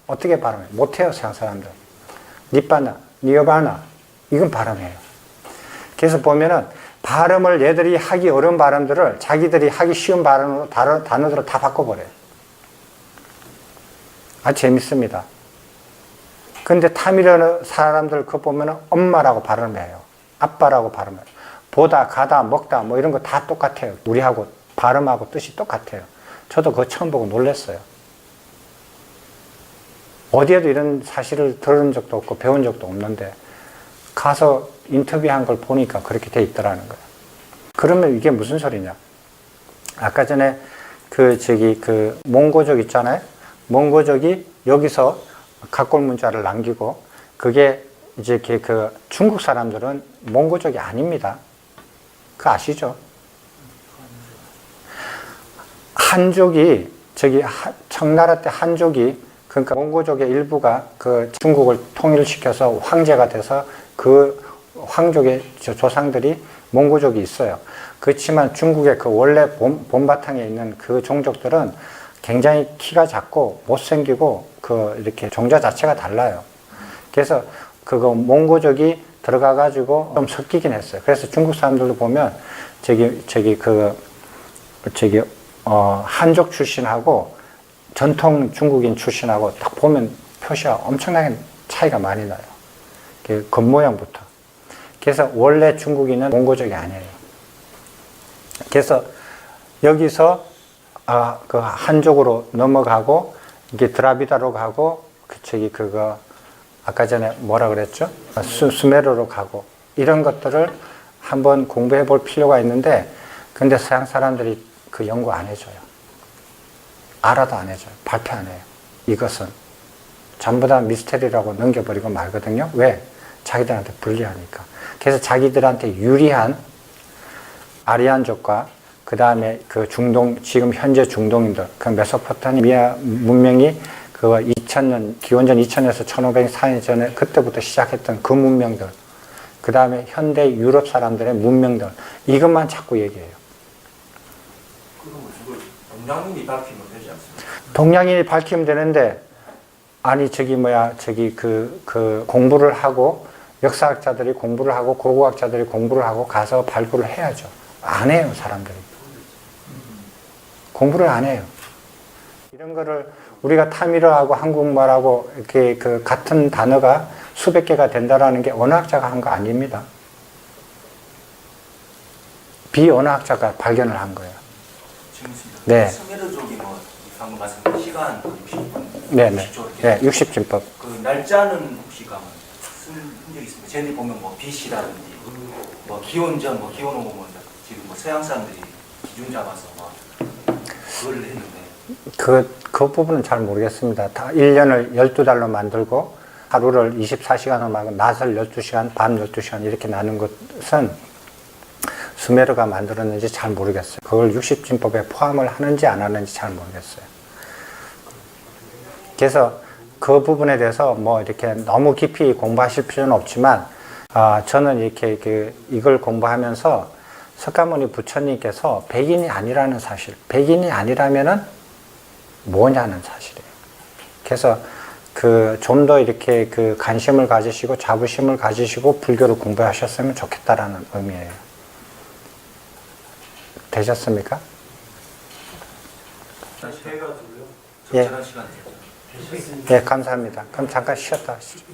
어떻게 발음해요? 못해요, 서양 사람들. 니빠나, 니어바나 이건 발음해요. 그래서 보면은 발음을 얘들이 하기 어려운 발음들을 자기들이 하기 쉬운 발음으로 단어들을 다 바꿔버려요. 아주 재밌습니다. 근데 타밀어 사람들 그거 보면은 엄마라고 발음해요. 아빠라고 발음해요. 보다, 가다, 먹다 뭐 이런 거 다 똑같아요. 우리하고 발음하고 뜻이 똑같아요. 저도 그거 처음 보고 놀랐어요. 어디에도 이런 사실을 들은 적도 없고 배운 적도 없는데 가서 인터뷰한 걸 보니까 그렇게 돼 있더라는 거예요. 그러면 이게 무슨 소리냐? 아까 전에 그 몽고족 있잖아요. 몽고족이 여기서 각골 문자를 남기고 그게 이제 그 중국 사람들은 몽고족이 아닙니다. 그거 아시죠? 한족이 청나라 때 한족이 그러니까 몽고족의 일부가 그 중국을 통일시켜서 황제가 돼서 그 황족의 조상들이 몽고족이 있어요. 그렇지만 중국의 그 원래 본바탕에 있는 그 종족들은 굉장히 키가 작고 못생기고 그 이렇게 종자 자체가 달라요. 그래서 그거 몽고족이 들어가가지고 좀 섞이긴 했어요. 그래서 중국 사람들도 보면 한족 출신하고 전통 중국인 출신하고 딱 보면 표시가 엄청나게 차이가 많이 나요. 겉모양부터. 그래서 원래 중국인은 몽고족이 아니에요. 그래서 여기서 그 한족으로 넘어가고 이게 드라비다로 가고 그거 아까 전에 뭐라 그랬죠? 수메르로 가고 이런 것들을 한번 공부해 볼 필요가 있는데 근데 서양 사람들이 그 연구 안 해줘요. 알아도 안 해줘요. 발표 안 해요. 이것은 전부 다 미스테리라고 넘겨버리고 말거든요. 왜? 자기들한테 불리하니까. 그래서 자기들한테 유리한 아리안족과 그 다음에 그 중동, 지금 현재 중동인들, 그 메소포타미아 문명이 그 2000년, 기원전 2000에서 1504년 전에 그때부터 시작했던 그 문명들, 그 다음에 현대 유럽 사람들의 문명들, 이것만 자꾸 얘기해요. 그럼 이걸 동양인이 밝히면 되지 않습니까? 동양인이 밝히면 되는데, 아니, 그 공부를 하고, 역사학자들이 공부를 하고, 고고학자들이 공부를 하고 가서 발굴을 해야죠. 안 해요, 사람들이. 공부를 안 해요. 이런 거를 우리가 타밀어하고 한국말하고 이렇게 그 같은 단어가 수백 개가 된다라는 게 언어학자가 한 거 아닙니다. 비언어학자가 발견을 한 거예요. 재밌습니다. 네. 수메르족이 뭐 방금 말씀드린 시간 60분, 네네. 60초 네, 60진법. 그 날짜는 혹시 가면 쓴 흔적이 있습니다. 쟤네들 보면 뭐 빛이라든지 뭐 기원전, 뭐 기원호 보면 지금 뭐 서양 사람들이 기준 잡아서 막 그걸 했는데 그 부분은 잘 모르겠습니다. 다 1년을 12달로 만들고 하루를 24시간을 말고 낮을 12시간, 밤 12시간 이렇게 나눈 것은 수메르가 만들었는지 잘 모르겠어요. 그걸 60진법에 포함을 하는지 안 하는지 잘 모르겠어요. 그래서 그 부분에 대해서 뭐 이렇게 너무 깊이 공부하실 필요는 없지만 저는 이렇게 이걸 공부하면서 석가모니 부처님께서 백인이 아니라는 사실, 백인이 아니라면은 뭐냐는 사실이에요. 그래서 좀 더 이렇게 관심을 가지시고 자부심을 가지시고 불교를 공부하셨으면 좋겠다라는 의미예요. 되셨습니까? 해가지고요. 예. 적절한 시간이죠. 되셨습니다. 예, 감사합니다. 그럼 잠깐 쉬었다 하시죠.